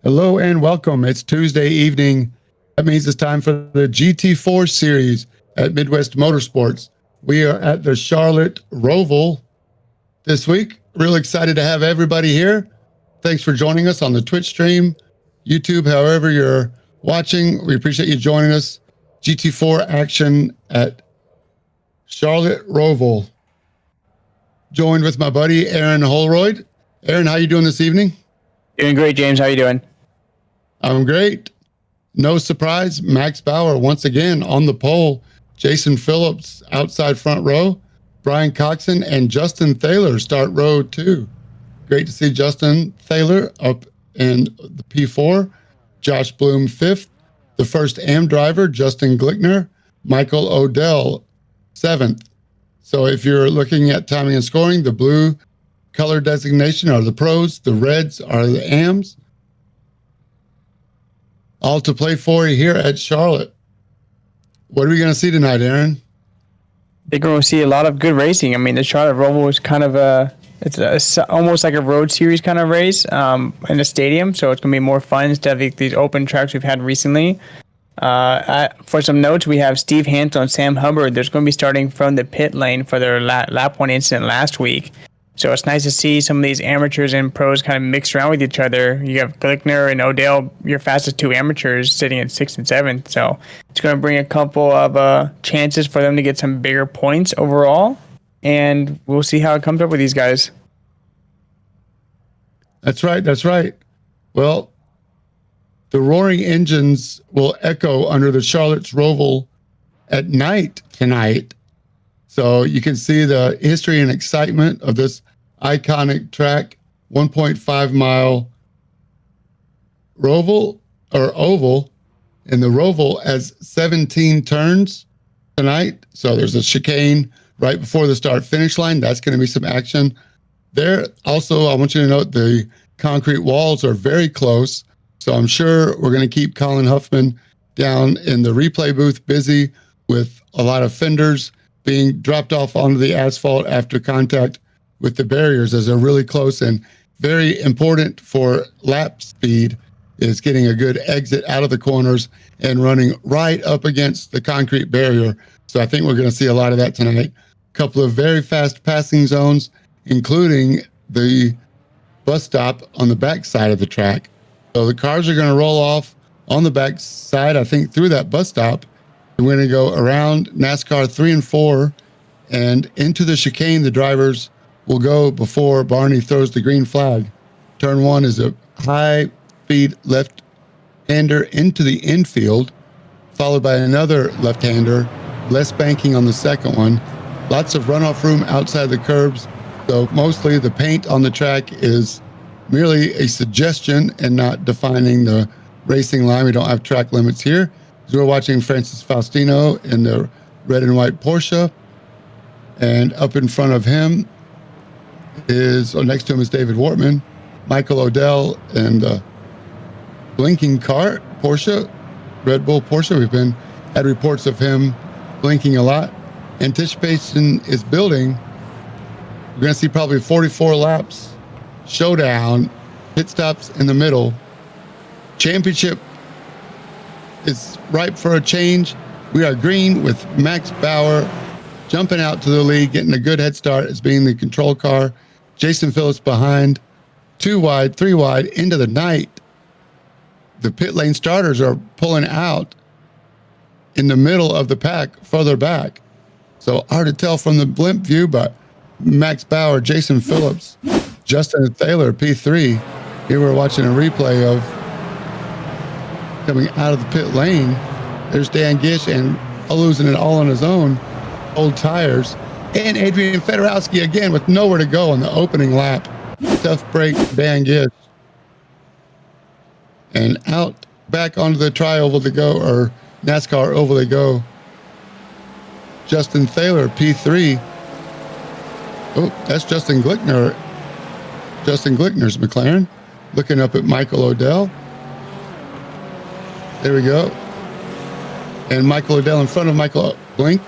Hello and welcome. It's Tuesday evening. That means it's time for the GT4 series at Midwest Motorsports. We are at the Charlotte Roval this week. Really excited to have everybody here. Thanks for joining us on the Twitch stream, YouTube, however you're watching. We appreciate you joining us. GT4 action at Charlotte Roval. Joined with my buddy Aaron Holroyd. Aaron, how you doing this evening? Doing great, James. How you doing? I'm great. No surprise, Max Bauer once again on the pole. Jason Phillips outside front row. Brian Coxon and Justin Thaler start row 2. Great to see Justin Thaler up in the P4. Josh Bloom 5th. The first AM driver, Justin Glickner. Michael Odell 7th. So if you're looking at timing and scoring, the blue color designation are the pros, the reds are the AMs. All to play for here at Charlotte. What are we going to see tonight, Aaron? I think we're going to see a lot of good racing. I mean, the Charlotte Roval is kind of it's almost like a road series kind of race in a stadium, so it's going to be more fun instead of these open tracks we've had recently. For some notes, we have Steve Hansel and Sam Hubbard. They're going to be starting from the pit lane for their lap 1 incident last week. So it's nice to see some of these amateurs and pros kind of mixed around with each other. You have Glickner and Odell, your fastest 2 amateurs, sitting at 6th and 7th. So it's going to bring a couple of chances for them to get some bigger points overall. And we'll see how it comes up with these guys. That's right. That's right. Well, the roaring engines will echo under the Charlotte's Roval at night tonight. So you can see the history and excitement of this iconic track, 1.5 mile Roval or oval. And the Roval has 17 turns tonight. So there's a chicane right before the start finish line. That's going to be some action there. Also, I want you to note the concrete walls are very close. So I'm sure we're going to keep Colin Huffman down in the replay booth busy with a lot of fenders being dropped off onto the asphalt after contact with the barriers, as they're really close. And very important for lap speed is getting a good exit out of the corners and running right up against the concrete barrier. So I think we're going to see a lot of that tonight. A couple of very fast passing zones, including the bus stop on the back side of the track. So the cars are going to roll off on the back side, I think, through that bus stop. We're going to go around NASCAR 3 and 4 and into the chicane. The drivers will go before Barney throws the green flag. Turn 1 is a high-speed left-hander into the infield, followed by another left-hander, less banking on the second one. Lots of runoff room outside the curbs. So mostly the paint on the track is merely a suggestion and not defining the racing line. We don't have track limits here. So we're watching Francis Faustino in the red and white Porsche. And up in front of him next to him is David Wortman, Michael Odell, and the blinking car, Porsche, Red Bull Porsche. We've had reports of him blinking a lot. Anticipation is building. We're going to see probably 44 laps, showdown, pit stops in the middle. Championship is ripe for a change. We are green with Max Bauer jumping out to the lead, getting a good head start as being the control car. Jason Phillips behind, 2 wide, 3 wide into the night. The pit lane starters are pulling out in the middle of the pack, further back. So hard to tell from the blimp view, but Max Bauer, Jason Phillips, Justin Thaler, P3. Here we're watching a replay of coming out of the pit lane. There's Dan Gish and losing it all on his own. Old tires. And Adrian Fedorowski again with nowhere to go on the opening lap. Tough break, Dan Gish. And out back onto the tri-oval to go, or NASCAR oval to go. Justin Thaler, P3. Oh, that's Justin Glickner. Justin Glickner's McLaren. Looking up at Michael Odell. There we go. And Michael Odell in front of Michael blinked.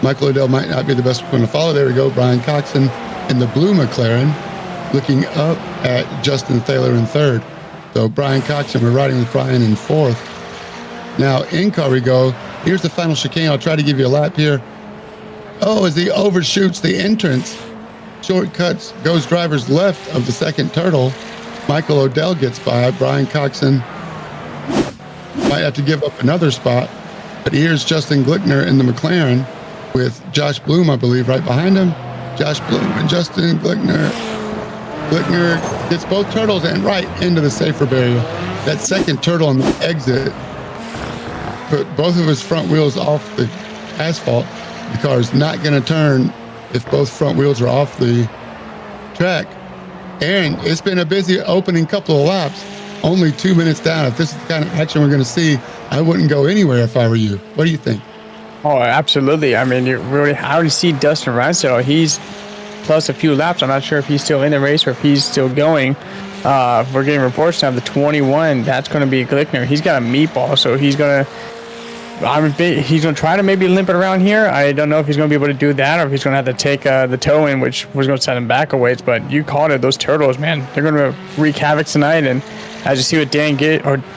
Michael Odell might not be the best one to follow. There we go. Brian Coxon in the blue McLaren looking up at Justin Thaler in third. So Brian Coxon, we're riding with Brian in 4th. Now in car we go. Here's the final chicane. I'll try to give you a lap here. Oh, as he overshoots the entrance, shortcuts, goes driver's left of the second turtle. Michael Odell gets by. Brian Coxon might have to give up another spot. But here's Justin Glickner in the McLaren with Josh Bloom, I believe, right behind him. Josh Bloom and Justin Glickner. Glickner gets both turtles and right into the safer barrier. That second turtle on the exit put both of his front wheels off the asphalt. The car is not going to turn if both front wheels are off the track. Aaron, it's been a busy opening couple of laps. Only 2 minutes down. If this is the kind of action we're going to see, I wouldn't go anywhere if I were you. What do you think? Oh, absolutely. I mean, I already see Dustin Ransdell. He's plus a few laps. I'm not sure if he's still in the race or if he's still going. We're getting reports now. The 21, that's going to be Glickner. He's got a meatball, so he's going to try to maybe limp it around here. I don't know if he's going to be able to do that or if he's going to have to take the toe in, which was going to send him back a ways. But you called it. Those turtles, man, they're going to wreak havoc tonight. And as you see with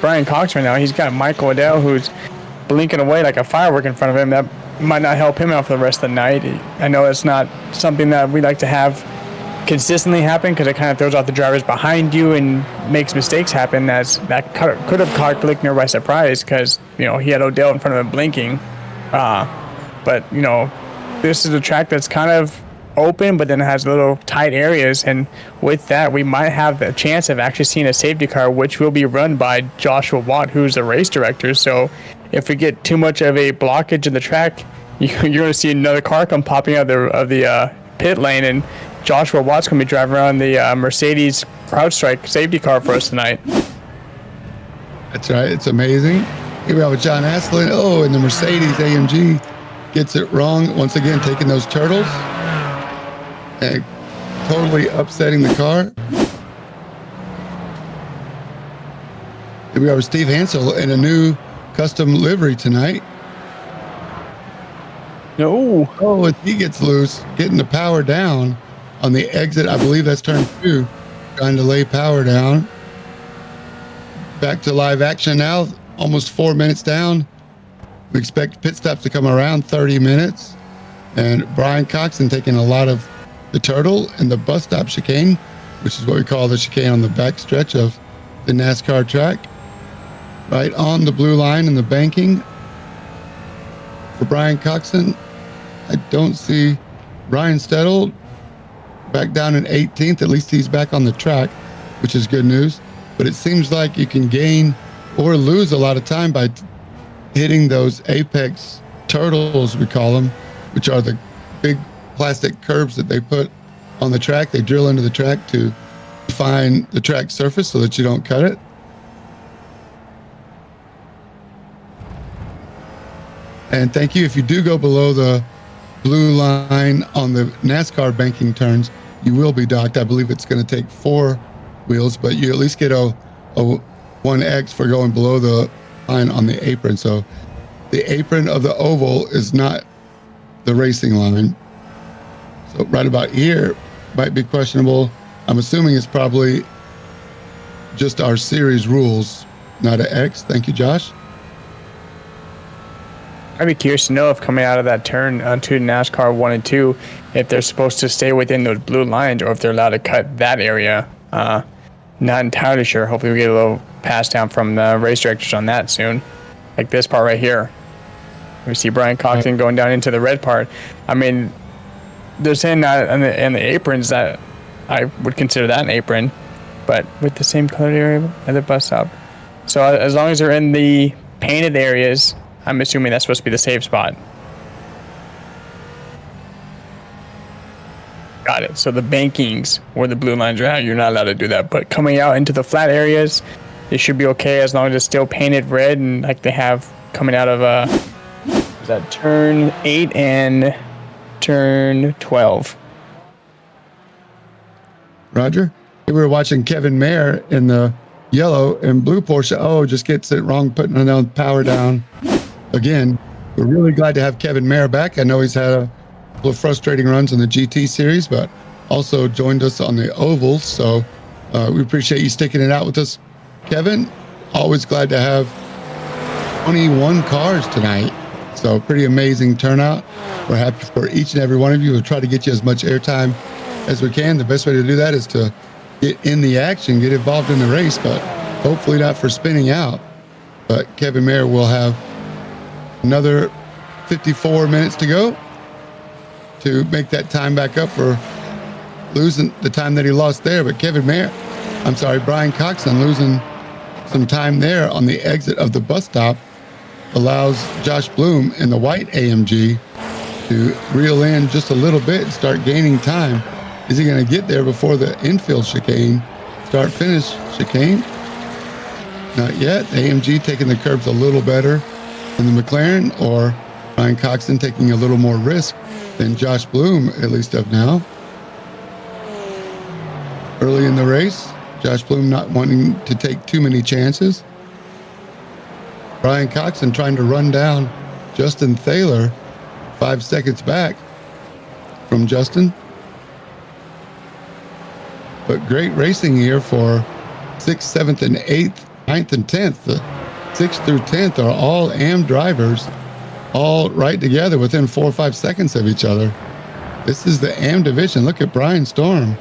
Brian Cox right now, he's got Michael Odell, who's blinking away like a firework in front of him. That might not help him out for the rest of the night. I know it's not something that we like to have consistently happen because it kind of throws off the drivers behind you and makes mistakes happen. As that could have caught Glickner by surprise because he had Odell in front of him blinking. But this is a track that's kind of open, but then it has little tight areas, and with that we might have a chance of actually seeing a safety car, which will be run by Joshua Watt, who's the race director. So if we get too much of a blockage in the track, you're going to see another car come popping out of the pit lane, and Joshua Watt's going to be driving around the Mercedes CrowdStrike safety car for us tonight. That's right. It's amazing. Here we have John Asselin. Oh, and the Mercedes AMG gets it wrong once again, taking those turtles and totally upsetting the car. Here we have Steve Hansel in a new custom livery tonight. No. Oh, and he gets loose, getting the power down on the exit. I believe that's turn 2, trying to lay power down. Back to live action now, almost 4 minutes down. We expect pit stops to come around 30 minutes. And Brian Coxon taking a lot of the turtle and the bus stop chicane, which is what we call the chicane on the back stretch of the NASCAR track. Right on the blue line in the banking. For Brian Coxon, I don't see Ryan Stedel back down in 18th. At least he's back on the track, which is good news. But it seems like you can gain or lose a lot of time by hitting those apex turtles, we call them, which are the big plastic curbs that they put on the track. They drill into the track to define the track surface so that you don't cut it. And thank you. If you do go below the blue line on the NASCAR banking turns, you will be docked. I believe it's going to take 4 wheels, but you at least get a 1X for going below the line on the apron. So the apron of the oval is not the racing line. So right about here might be questionable. I'm assuming it's probably just our series rules, not an X. Thank you, Josh. I'd be curious to know if coming out of that turn onto NASCAR 1 and 2, if they're supposed to stay within those blue lines or if they're allowed to cut that area. Not entirely sure. Hopefully we get a little pass down from the race directors on that soon. Like this part right here. We see Brian Coxon going down into the red part. I mean, they're saying that in the aprons that I would consider that an apron, but with the same color area at the bus stop. So as long as they're in the painted areas, I'm assuming that's supposed to be the safe spot. Got it. So the bankings where the blue lines are out, you're not allowed to do that. But coming out into the flat areas, it should be okay as long as it's still painted red and like they have coming out of is that turn 8 and turn 12. Roger. We were watching Kevin Mayer in the yellow and blue Porsche. Oh, just gets it wrong, putting it down, power down. Again, we're really glad to have Kevin Mayer back. I know he's had a couple of frustrating runs in the GT series, but also joined us on the ovals. So we appreciate you sticking it out with us Kevin, always glad to have 21 cars tonight. So pretty amazing turnout. We're happy for each and every one of you. We'll try to get you as much airtime as we can. The best way to do that is to get in the action, get involved in the race, but hopefully not for spinning out. But Kevin Mayer will have another 54 minutes to go to make that time back up for losing the time that he lost there. But Brian Coxon losing some time there on the exit of the bus stop allows Josh Bloom in the white AMG to reel in just a little bit and start gaining time. Is he going to get there before the infield chicane, start-finish chicane? Not yet. The AMG taking the curbs a little better than the McLaren, or Brian Coxon taking a little more risk than Josh Bloom, at least of now. Early in the race, Josh Bloom not wanting to take too many chances. Brian Coxon trying to run down Justin Thaler 5 seconds back from Justin. But great racing here for 6th, 7th, and 8th, 9th, and 10th. The 6th through 10th are all AM drivers, all right together within 4 or 5 seconds of each other. This is the AM division. Look at Brian Storm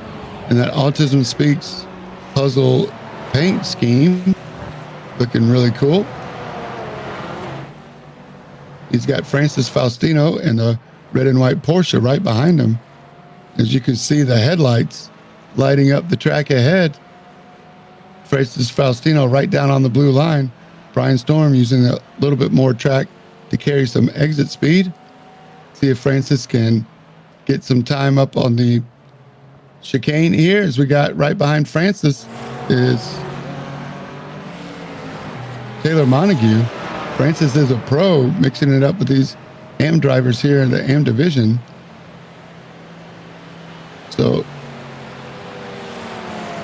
and that Autism Speaks puzzle paint scheme. Looking really cool. He's got Francis Faustino in the red and white Porsche right behind him. As you can see, the headlights lighting up the track ahead. Francis Faustino right down on the blue line. Brian Storm using a little bit more track to carry some exit speed. See if Francis can get some time up on the chicane here. As we got right behind Francis is Taylor Montague. Francis is a pro, mixing it up with these AM drivers here in the AM division. So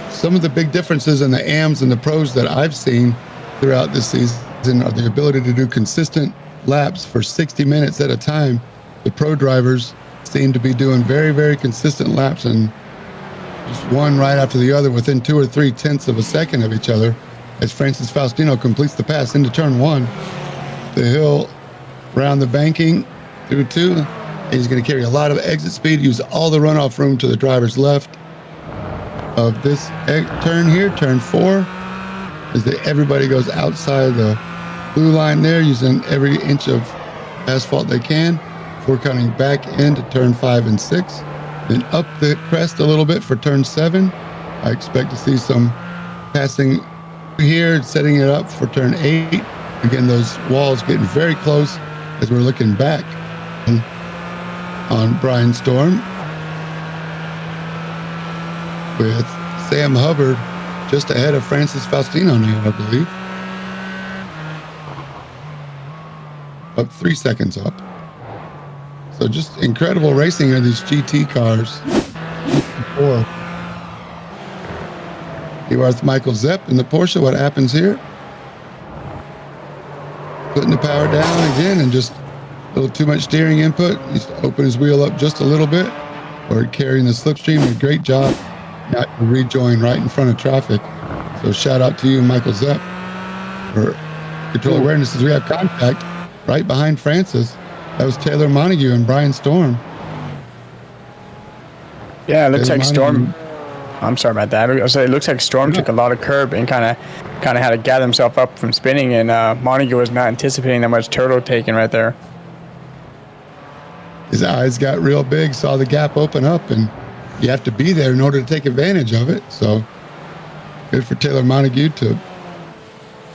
some of the big differences in the AMs and the pros that I've seen throughout this season are the ability to do consistent laps for 60 minutes at a time. The pro drivers seem to be doing very, very consistent laps, and just one right after the other within 2 or 3 tenths of a second of each other, as Francis Faustino completes the pass into turn 1. The hill around the banking through 2. And he's going to carry a lot of exit speed, use all the runoff room to the driver's left of this turn here, turn 4, as everybody goes outside the blue line there, using every inch of asphalt they can before coming back into turn 5 and 6. Then up the crest a little bit for turn 7. I expect to see some passing here, setting it up for turn 8. Again, those walls getting very close as we're looking back on Brian Storm, with Sam Hubbard just ahead of Francis Faustino now, I believe. Up 3 seconds up. So just incredible racing of these GT cars. Here with Michael Zepp in the Porsche. What happens here? Putting the power down again, and just a little too much steering input. He's to open his wheel up just a little bit, or carrying the slipstream. A great job not to rejoin right in front of traffic. So shout out to you, Michael Zepp, for control awareness, as we have contact right behind Francis. That was Taylor Montague and Brian Storm. Yeah, it looks like Storm. I'm sorry about that. It looks like Storm took a lot of curb and kind of had to gather himself up from spinning, and Montague was not anticipating that much turtle taking right there. His eyes got real big, saw the gap open up, and you have to be there in order to take advantage of it. So good for Taylor Montague to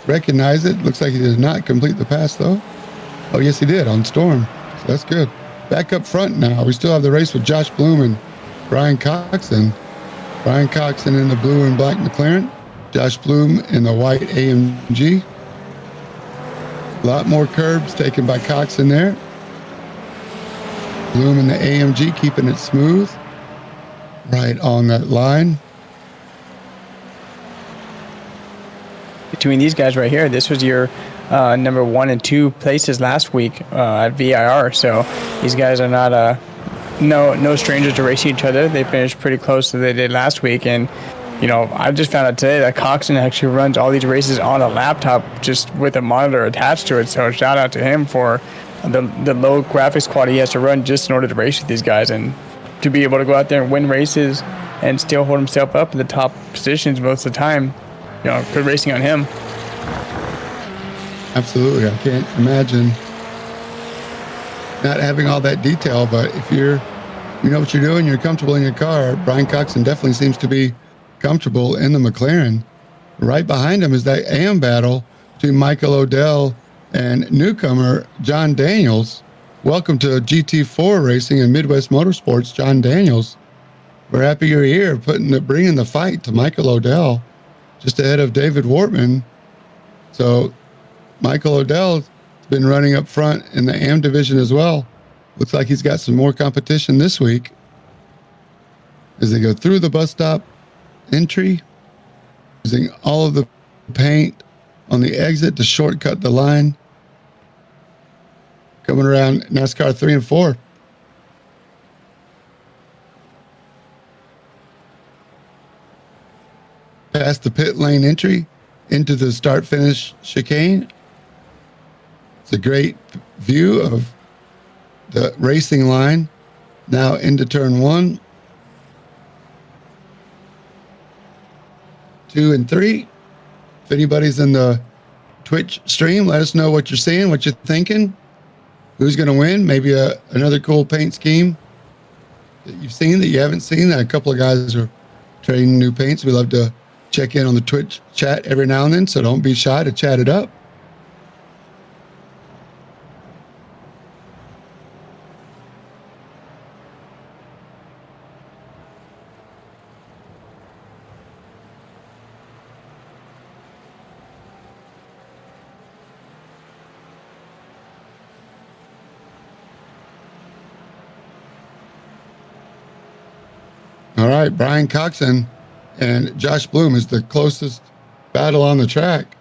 recognize it. Looks like he did not complete the pass, though. Oh, yes, he did on Storm. So that's good. Back up front now. We still have the race with Josh Bloom and Brian Coxon. Brian Coxon in the blue and black McLaren. Josh Bloom in the white AMG. A lot more curbs taken by Coxon there. Bloom in the AMG keeping it smooth. Right on that line. Between these guys right here, this was your number 1 and 2 places last week at VIR. So these guys are not no strangers to racing each other. They finished pretty close to what they did last week, and I just found out today that Coxon actually runs all these races on a laptop just with a monitor attached to it. So shout out to him for the low graphics quality he has to run just in order to race with these guys and to be able to go out there and win races and still hold himself up in the top positions most of the time. Good racing on him. Absolutely. I can't imagine not having all that detail, but if you know what you're doing, you're comfortable in your car. Brian Coxon definitely seems to be comfortable in the McLaren. Right behind him is that AM battle between Michael Odell and newcomer John Daniels. Welcome to GT4 racing in Midwest Motorsports, John Daniels. We're happy you're here, bringing the fight to Michael Odell, just ahead of David Wortman. So Michael Odell's been running up front in the AM division as well. Looks like he's got some more competition this week as they go through the bus stop entry, using all of the paint on the exit to shortcut the line. Coming around NASCAR 3 and 4. Past the pit lane entry into the start finish chicane. It's a great view of the racing line. Now into turn 1, 2, and 3. If anybody's in the Twitch stream, let us know what you're seeing, what you're thinking. Who's going to win? Maybe another cool paint scheme that you've seen that you haven't seen. A couple of guys are trading new paints. We love to check in on the Twitch chat every now and then, so don't be shy to chat it up. All right, Brian Coxon and Josh Bloom is the closest battle on the track.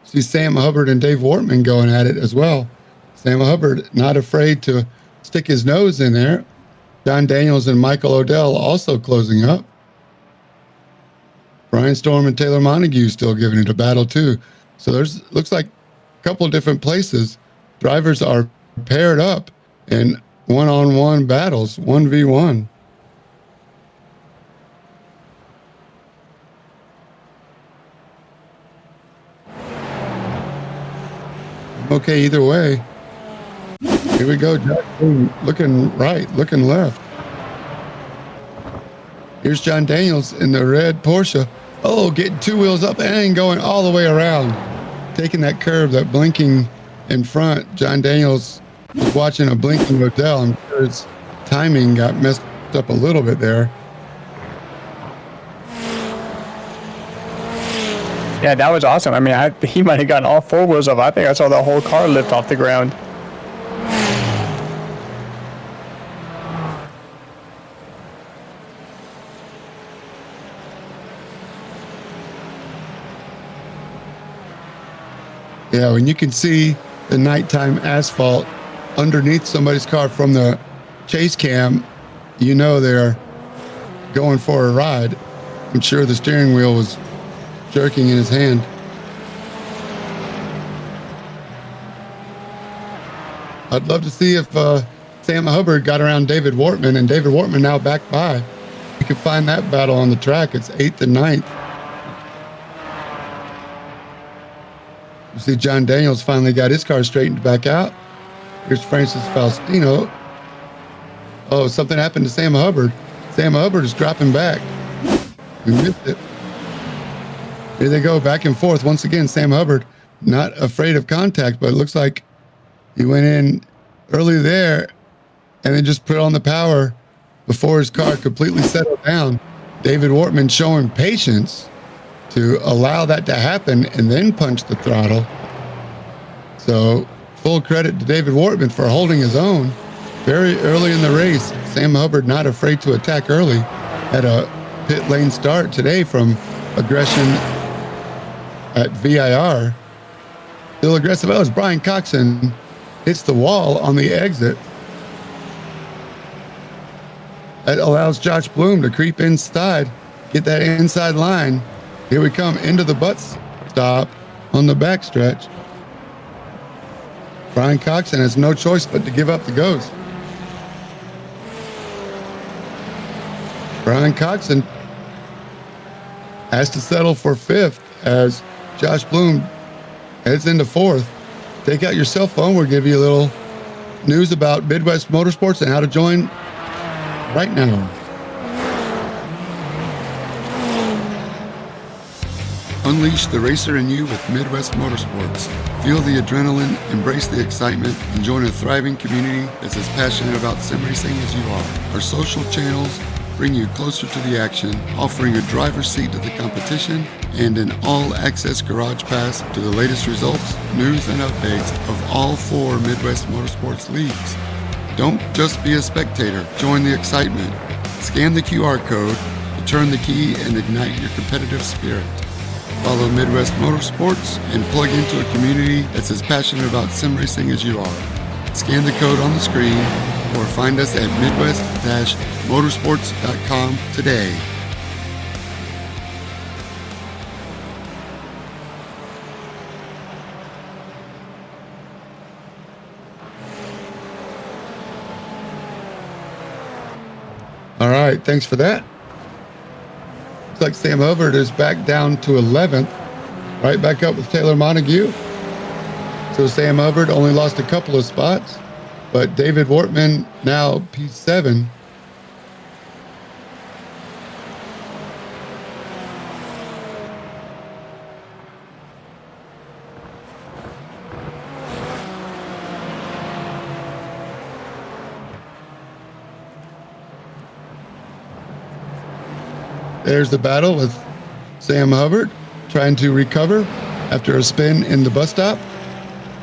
See Sam Hubbard and Dave Wortman going at it as well. Sam Hubbard not afraid to stick his nose in there. John Daniels and Michael Odell also closing up. Brian Storm and Taylor Montague still giving it a battle too. So looks like a couple of different places. Drivers are paired up in one-on-one battles, 1v1. Okay, either way. Here we go. Jack looking right, looking left. Here's John Daniels in the red Porsche. Oh, getting two wheels up and going all the way around. Taking that curve, that blinking in front. John Daniels was watching a blinking Odell. I'm sure his timing got messed up a little bit there. Yeah, that was awesome. I mean, he might have gotten all four wheels up. I think I saw the whole car lift off the ground. Yeah, when you can see the nighttime asphalt underneath somebody's car from the chase cam, you know they're going for a ride. I'm sure the steering wheel was jerking in his hand. I'd love to see if Sam Hubbard got around David Wortman, and David Wortman now back by. We could find that battle on the track. It's 8th and 9th. You see John Daniels finally got his car straightened back out. Here's Francis Faustino. Oh, something happened to Sam Hubbard. Sam Hubbard is dropping back. We missed it. Here they go, back and forth. Once again, Sam Hubbard not afraid of contact, but it looks like he went in early there and then just put on the power before his car completely settled down. David Wortman showing patience to allow that to happen and then punch the throttle. So full credit to David Wortman for holding his own very early in the race. Sam Hubbard not afraid to attack early. Had a pit lane start today from aggression at VIR. Still aggressive. That was Brian Coxon. Hits the wall on the exit. That allows Josh Bloom to creep inside, Get that inside line. Here we come into the butt stop on the backstretch. Brian Coxon has no choice but to give up the ghost. Brian Coxon has to settle for 5th as Josh Bloom heads into 4th. Take out your cell phone. We'll give you a little news about Midwest Motorsports and how to join right now. Unleash the racer in you with Midwest Motorsports. Feel the adrenaline, embrace the excitement, and join a thriving community that's as passionate about sim racing as you are. Our social channels bring you closer to the action, offering a driver's seat to the competition and an all-access garage pass to the latest results, news, and updates of all 4 Midwest Motorsports leagues. Don't just be a spectator, join the excitement. Scan the QR code to turn the key and ignite your competitive spirit. Follow Midwest Motorsports and plug into a community that's as passionate about sim racing as you are. Scan the code on the screen or find us at midwest-motorsports.com today. All right, thanks for that. Looks like Sam Hubbard is back down to 11th, right back up with Taylor Montague. So Sam Hubbard only lost a couple of spots, but David Wortman now P7. There's the battle with Sam Hubbard trying to recover after a spin in the bus stop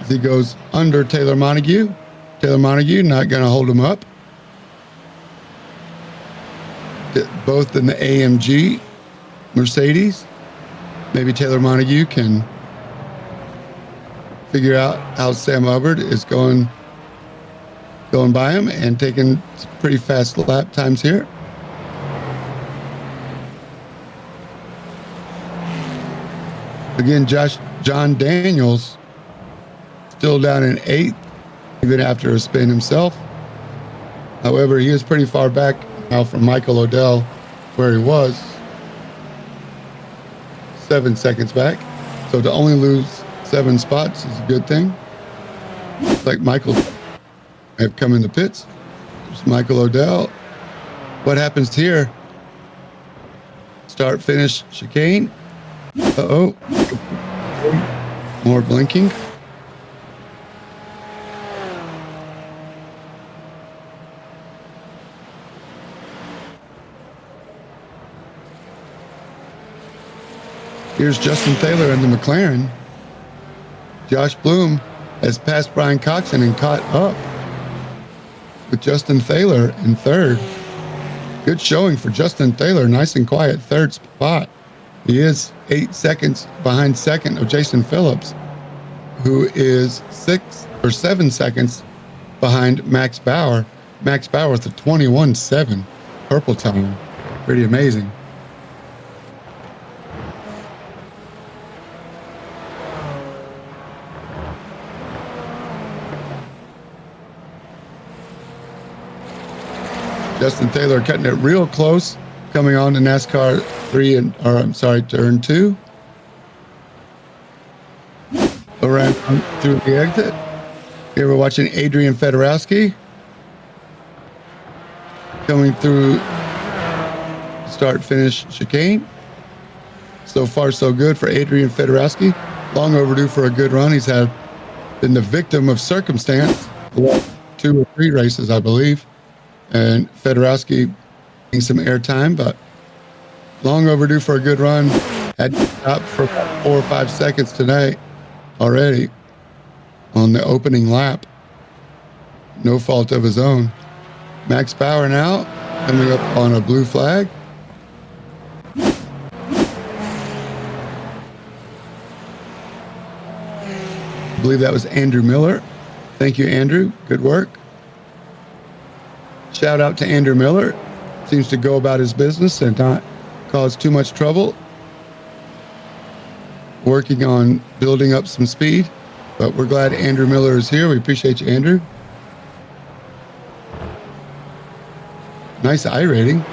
as he goes under Taylor Montague. Taylor Montague not going to hold him up. Both in the AMG Mercedes. Maybe Taylor Montague can figure out how Sam Hubbard is going by him and taking pretty fast lap times here. Again, John Daniels still down in 8th, even after a spin himself. However, he is pretty far back now from Michael Odell, where he was 7 seconds back. So to only lose 7 spots is a good thing. Looks like Michael have come in the pits. There's Michael Odell. What happens here? Start, finish, chicane. Uh-oh. More blinking. Here's Justin Thaler in the McLaren. Josh Bloom has passed Brian Coxon and caught up with Justin Thaler in 3rd. Good showing for Justin Thaler. Nice and quiet 3rd spot. He is 8 seconds behind 2nd of Jason Phillips, who is 7 seconds behind Max Bauer. Max Bauer with a 21.7 purple time. Pretty amazing. Justin Thaler cutting it real close, coming on to NASCAR turn 2. Around through the exit. Here we're watching Adrian Fedorowski coming through start-finish chicane. So far, so good for Adrian Fedorowski. Long overdue for a good run. He's been the victim of circumstance. 2 or 3 races, I believe. And Fedorowski getting some airtime, but long overdue for a good run. Had to stop for about 4 or 5 seconds tonight already on the opening lap. No fault of his own. Max Bauer now coming up on a blue flag. I believe that was Andrew Miller. Thank you, Andrew. Good work. Shout out to Andrew Miller. Seems to go about his business and not cause too much trouble. Working on building up some speed, but we're glad Andrew Miller is here. We appreciate you, Andrew. Nice I rating.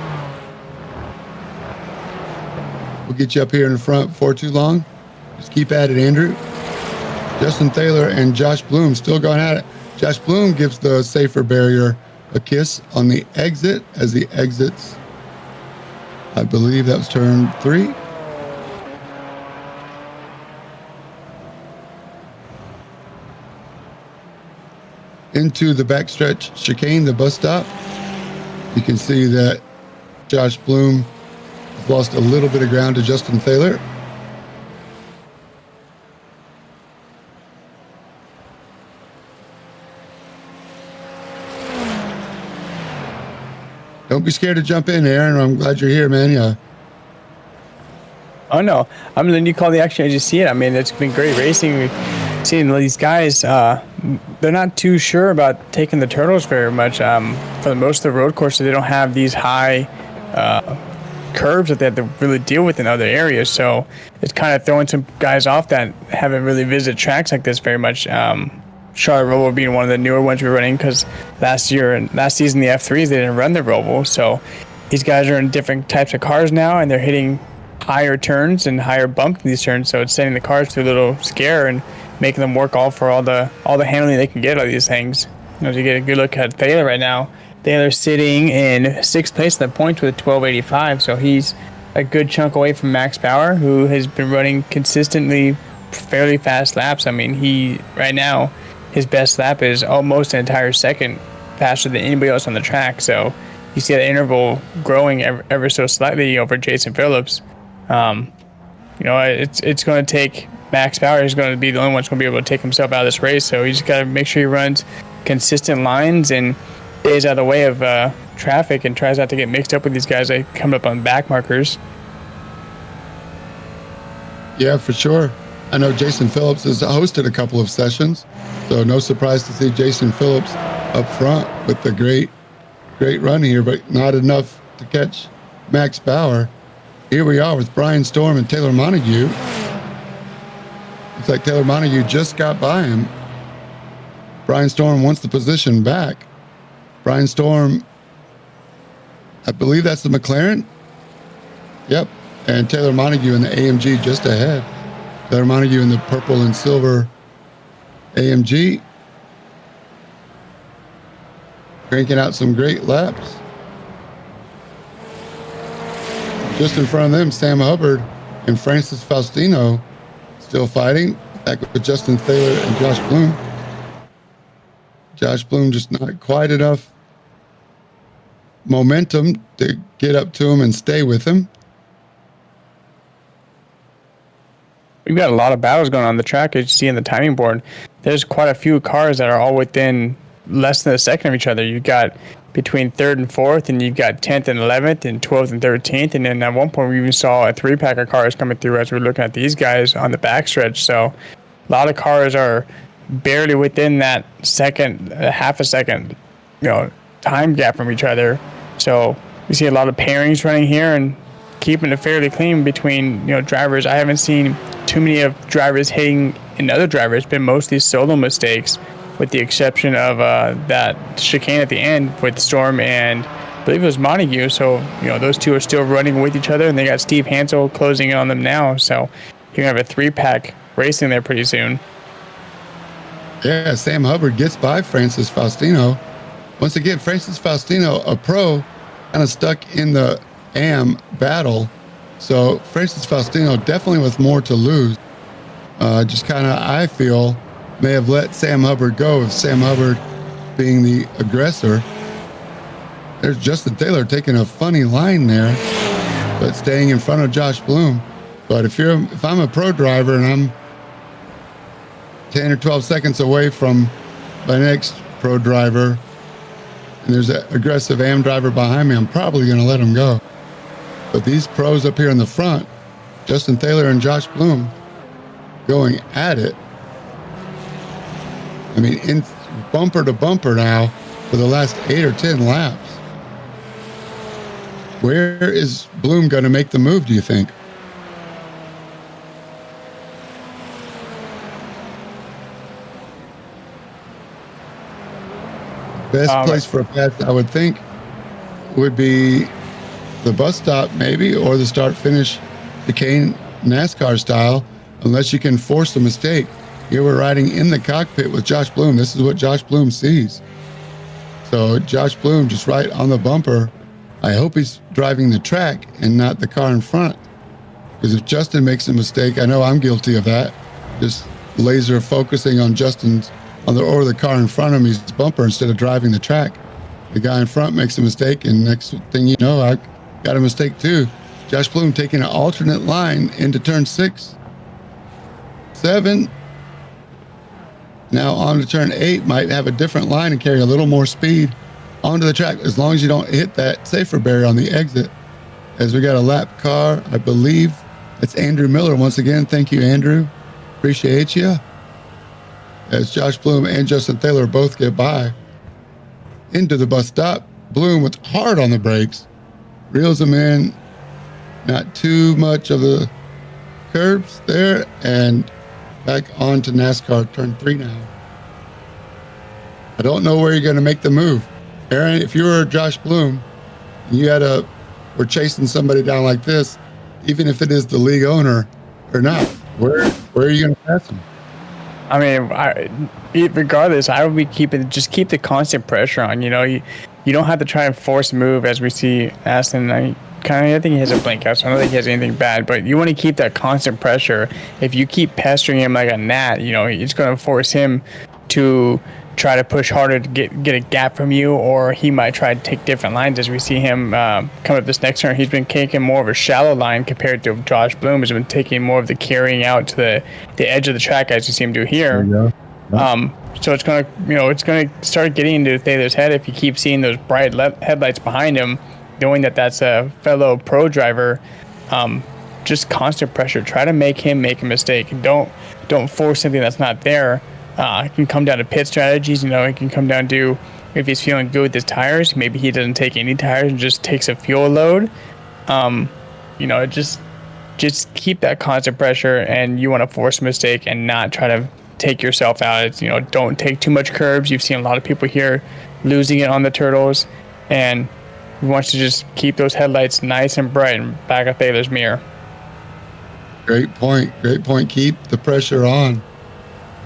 We'll get you up here in the front before too long. Just keep at it, Andrew. Justin Thaler and Josh Bloom still going at it. Josh Bloom gives the safer barrier a kiss on the exit as he exits. I believe that was turn 3. Into the backstretch chicane, the bus stop. You can see that Josh Bloom has lost a little bit of ground to Justin Thaler. Don't be scared to jump in, Aaron. I'm glad you're here, man. Yeah. Oh no, I'm letting you call the action as you see it. I mean, it's been great racing. We've seen these guys. They're not too sure about taking the turtles very much. For the most of the road courses, they don't have these high curves that they have to really deal with in other areas. So it's kind of throwing some guys off that haven't really visited tracks like this very much. Charlotte Roval being one of the newer ones we're running, because last season the F3s they didn't run the Roval, so these guys are in different types of cars now and they're hitting higher turns and higher bumps in these turns, so it's sending the cars through a little scare and making them work all the handling they can get out of these things. As you get a good look at Thaler right now, Thaler's sitting in 6th place in the points with 1285, so he's a good chunk away from Max Bauer, who has been running consistently fairly fast laps. I mean, he right now his best lap is almost an entire second faster than anybody else on the track. So you see that interval growing ever so slightly over Jason Phillips. It's going to take Max Bauer is going to be the only one that's going to be able to take himself out of this race. So he's got to make sure he runs consistent lines and stays out of the way of traffic and tries not to get mixed up with these guys that come up on back markers. Yeah, for sure. I know Jason Phillips has hosted a couple of sessions, so no surprise to see Jason Phillips up front with the great run here, but not enough to catch Max Bauer. Here we are with Brian Storm and Taylor Montague. Looks like Taylor Montague just got by him. Brian Storm wants the position back. Brian Storm, I believe that's the McLaren. Yep, and Taylor Montague in the AMG just ahead. Taylor Montague in the purple and silver AMG. Cranking out some great laps. Just in front of them, Sam Hubbard and Francis Faustino still fighting. Back with Justin Thaler and Josh Bloom. Josh Bloom just not quite enough momentum to get up to him and stay with him. We've got a lot of battles going on the track, as you see in the timing board. There's quite a few cars that are all within less than a second of each other. You've got between 3rd and 4th, and you've got 10th and 11th, and 12th and 13th. And then at one point, we even saw a 3-pack of cars coming through as we're looking at these guys on the backstretch. So a lot of cars are barely within that second, half a second, time gap from each other. So we see a lot of pairings running here and keeping it fairly clean between drivers. I haven't seen too many of drivers hitting another driver. It's been mostly solo mistakes, with the exception of that chicane at the end with Storm and I believe it was Montague. So those two are still running with each other, and they got Steve Hansel closing in on them now. So you're gonna have a 3-pack racing there pretty soon. Yeah, Sam Hubbard gets by Francis Faustino. Once again, Francis Faustino, a pro, kind of stuck in the AM battle. So Francis Faustino definitely with more to lose. Just kind of, I feel, may have let Sam Hubbard go, if Sam Hubbard being the aggressor. There's Justin Thaler taking a funny line there, but staying in front of Josh Bloom. But if I'm a pro driver and I'm 10 or 12 seconds away from my next pro driver, and there's an aggressive AM driver behind me, I'm probably going to let him go. But these pros up here in the front, Justin Thaler and Josh Bloom, going at it. I mean, in bumper to bumper now for the last 8 or 10 laps. Where is Bloom going to make the move, do you think? Best place for a pass, I would think, would be the bus stop, maybe, or the start finish chicane NASCAR style, unless you can force a mistake. Here we're riding in the cockpit with Josh Bloom. This is what Josh Bloom sees. So Josh Bloom just right on the bumper. I hope he's driving the track and not the car in front. Because if Justin makes a mistake, I know I'm guilty of that. Just laser focusing on Justin's or the car in front of me's bumper instead of driving the track. The guy in front makes a mistake, and next thing you know, I got a mistake too. Josh Bloom taking an alternate line into turn 6, 7. Now on to turn 8, might have a different line and carry a little more speed onto the track, as long as you don't hit that safer barrier on the exit. As we got a lap car, I believe it's Andrew Miller once again. Thank you, Andrew. Appreciate you. As Josh Bloom and Justin Taylor both get by into the bus stop. Bloom with hard on the brakes, reels them in, not too much of the curbs there, and back on to NASCAR turn 3 now. I don't know where you're going to make the move. Aaron, if you were Josh Bloom, and you were chasing somebody down like this, even if it is the league owner or not, where are you going to pass him? I mean, regardless, I would be keep the constant pressure on. You don't have to try and force a move, as we see Aston. I think he has a blank out, so I don't think he has anything bad. But you want to keep that constant pressure. If you keep pestering him like a gnat, it's going to force him to try to push harder to get a gap from you, or he might try to take different lines. As we see him come up this next turn, he's been taking more of a shallow line compared to Josh Bloom, who's been taking more of the carrying out to the edge of the track, as you see him do here. So it's gonna start getting into Taylor's head if you keep seeing those bright headlights behind him, knowing that that's a fellow pro driver. Just constant pressure. Try to make him make a mistake. Don't force something that's not there. It can come down to pit strategies. It can come down to if he's feeling good with his tires, maybe he doesn't take any tires and just takes a fuel load. Just keep that constant pressure, and you want to force a mistake and not try to take yourself out. Don't take too much curbs. You've seen a lot of people here losing it on the turtles, and we want to just keep those headlights nice and bright and back of Taylor's mirror. Great point. Keep the pressure on.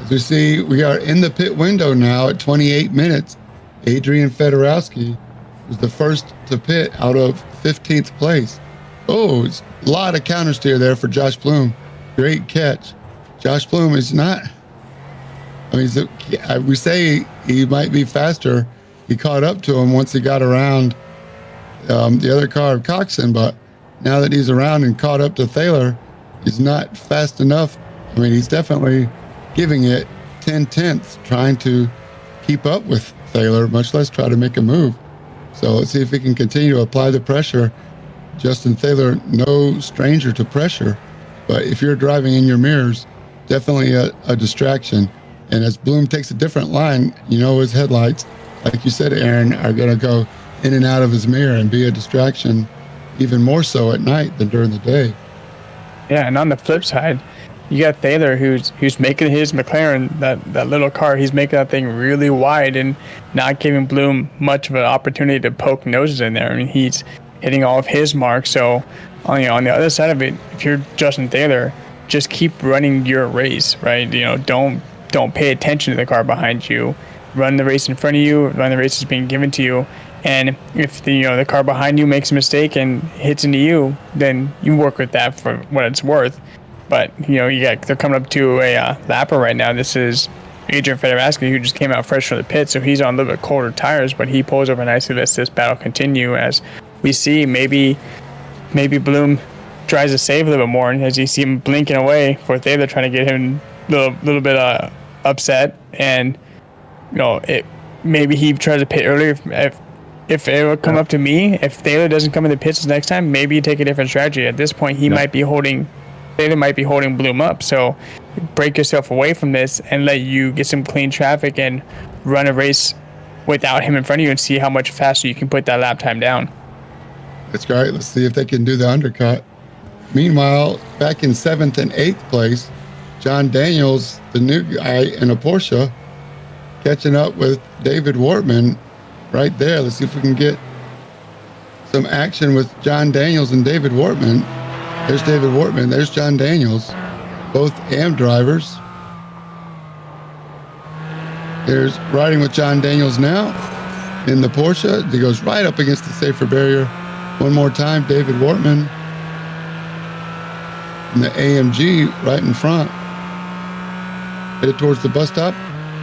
As we see, we are in the pit window now at 28 minutes. Adrian Fedorowski was the first to pit out of 15th place. Oh, it's a lot of counter steer there for Josh Bloom. Great catch. Josh Bloom is not, we say he might be faster. He caught up to him once he got around the other car of Coxon, but now that he's around and caught up to Thaler, he's not fast enough. He's definitely giving it 10/10ths, trying to keep up with Thaler, much less try to make a move. So let's see if he can continue to apply the pressure. Justin Thaler, no stranger to pressure, but if you're driving in your mirrors, definitely a distraction. And as Bloom takes a different line, his headlights, like you said, Aaron, are going to go in and out of his mirror and be a distraction, even more so at night than during the day. Yeah, and on the flip side, you got Thaler who's making his McLaren, that little car, he's making that thing really wide and not giving Bloom much of an opportunity to poke noses in there. He's hitting all of his marks. So on the other side of it, if you're Justin Thaler, just keep running your race, right? Don't pay attention to the car behind you. Run the race in front of you, run the race that's being given to you. And if the car behind you makes a mistake and hits into you, then you work with that for what it's worth. But they're coming up to a lapper right now. This is Adrian Fedorowski, who just came out fresh from the pit, so he's on a little bit colder tires, but he pulls over nicely. Lets this battle continue. As we see, maybe Bloom tries to save a little bit more, and as you see him blinking away for Thaler, trying to get him a little bit upset, and maybe he tries to pit earlier. If it would come up to me, if Thaler doesn't come in the pits next time, maybe you take a different strategy. At this point, Thaler might be holding Bloom up, so break yourself away from this and let you get some clean traffic and run a race without him in front of you and see how much faster you can put that lap time down. That's great. Let's see if they can do the undercut. Meanwhile, back in 7th and 8th place, John Daniels, the new guy in a Porsche, catching up with David Wortman right there. Let's see if we can get some action with John Daniels and David Wortman. There's David Wortman. There's John Daniels, both AM drivers. There's riding with John Daniels now in the Porsche. He goes right up against the safer barrier. One more time, David Wortman in the AMG right in front. Headed towards the bus stop.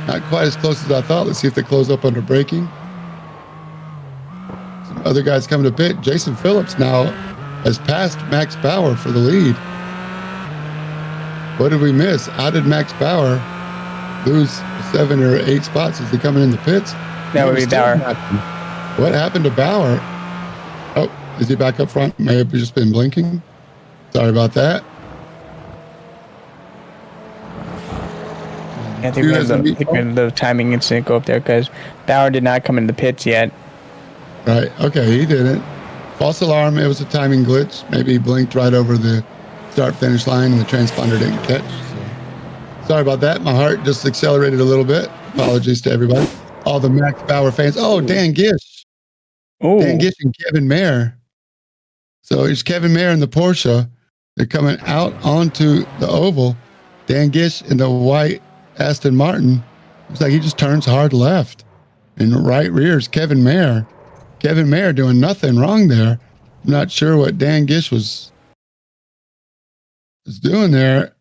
Not quite as close as I thought. Let's see if they close up under braking. Some other guys coming to pit. Jason Phillips now has passed Max Bauer for the lead. What did we miss? How did Max Bauer lose 7 or 8 spots? Is he coming in the pits? That would be Bauer. What happened to Bauer? Oh, is he back up front? May have just been blinking. Sorry about that. I think we had the timing incident go up there because Bauer did not come into the pits yet. Right. Okay, he didn't. False alarm. It was a timing glitch. Maybe he blinked right over the start-finish line and the transponder didn't catch. So. Sorry about that. My heart just accelerated a little bit. Apologies to everybody. All the Max Bauer fans. Oh, Dan Gish. Oh. Dan Gish and Kevin Mayer. So it's Kevin Mayer in the Porsche. They're coming out onto the oval. Dan Gish in the white Aston Martin. Looks like he just turns hard left. And right rear is Kevin Mayer. Kevin Mayer doing nothing wrong there. I'm not sure what Dan Gish was doing there.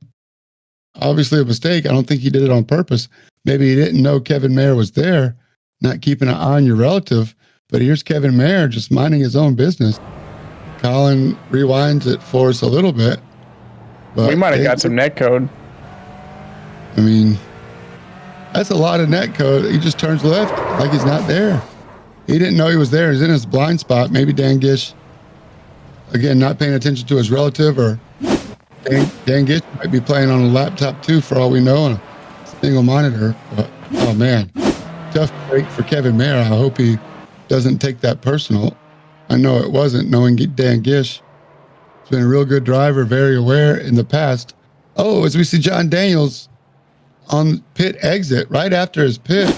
Obviously a mistake. I don't think he did it on purpose. Maybe he didn't know Kevin Mayer was there, not keeping an eye on your relative. But here's Kevin Mayer just minding his own business. Colin rewinds it for us a little bit. But we might have got some net code. I mean, that's a lot of net code. He just turns left like he's not there. He didn't know he was there. He's in his blind spot. Maybe Dan Gish, again, not paying attention to his relative, or Dan Gish might be playing on a laptop too, for all we know, on a single monitor. But, oh man, tough break for Kevin Mayer. I hope he doesn't take that personal. I know it wasn't, knowing Dan Gish. He's been a real good driver, very aware in the past. Oh, as we see John Daniels on pit exit, right after his pit,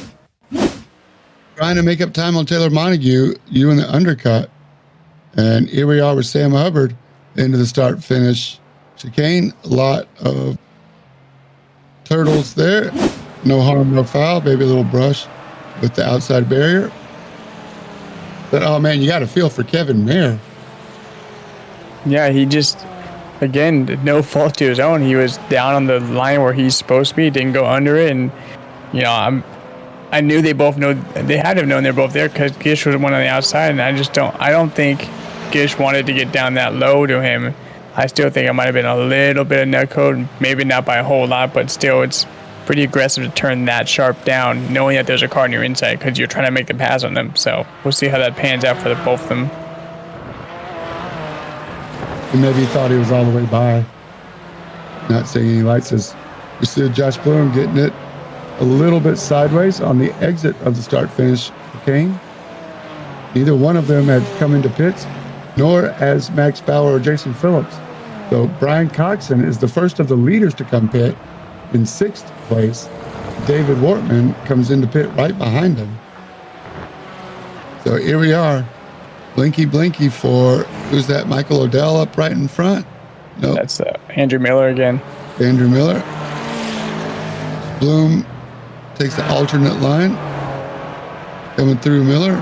trying to make up time on Taylor Montague, you in the undercut. And here we are with Sam Hubbard into the start-finish chicane. A lot of turtles there. No harm, no foul. Maybe a little brush with the outside barrier. But, oh, man, you got to feel for Kevin Mayer. Yeah, he just, again, no fault to his own. He was down on the line where he's supposed to be, didn't go under it. And, you know, I knew they both know, they had to have known they're both there because Gish was one on the outside. And I don't think Gish wanted to get down that low to him. I still think it might have been a little bit of net code, maybe not by a whole lot, but still it's pretty aggressive to turn that sharp down, knowing that there's a car on your inside because you're trying to make the pass on them. So we'll see how that pans out for both of them. And maybe he thought he was all the way by, not seeing any lights. As we see Josh Bloom getting it a little bit sideways on the exit of the start-finish chicane. Neither one of them had come into pits, nor has Max Bauer or Jason Phillips. So Brian Coxon is the first of the leaders to come pit in 6th place. David Wortman comes into pit right behind him. So here we are. Blinky blinky for, who's that? Michael Odell up right in front? Nope. That's Andrew Miller again. Andrew Miller. Bloom takes the alternate line. Coming through Miller.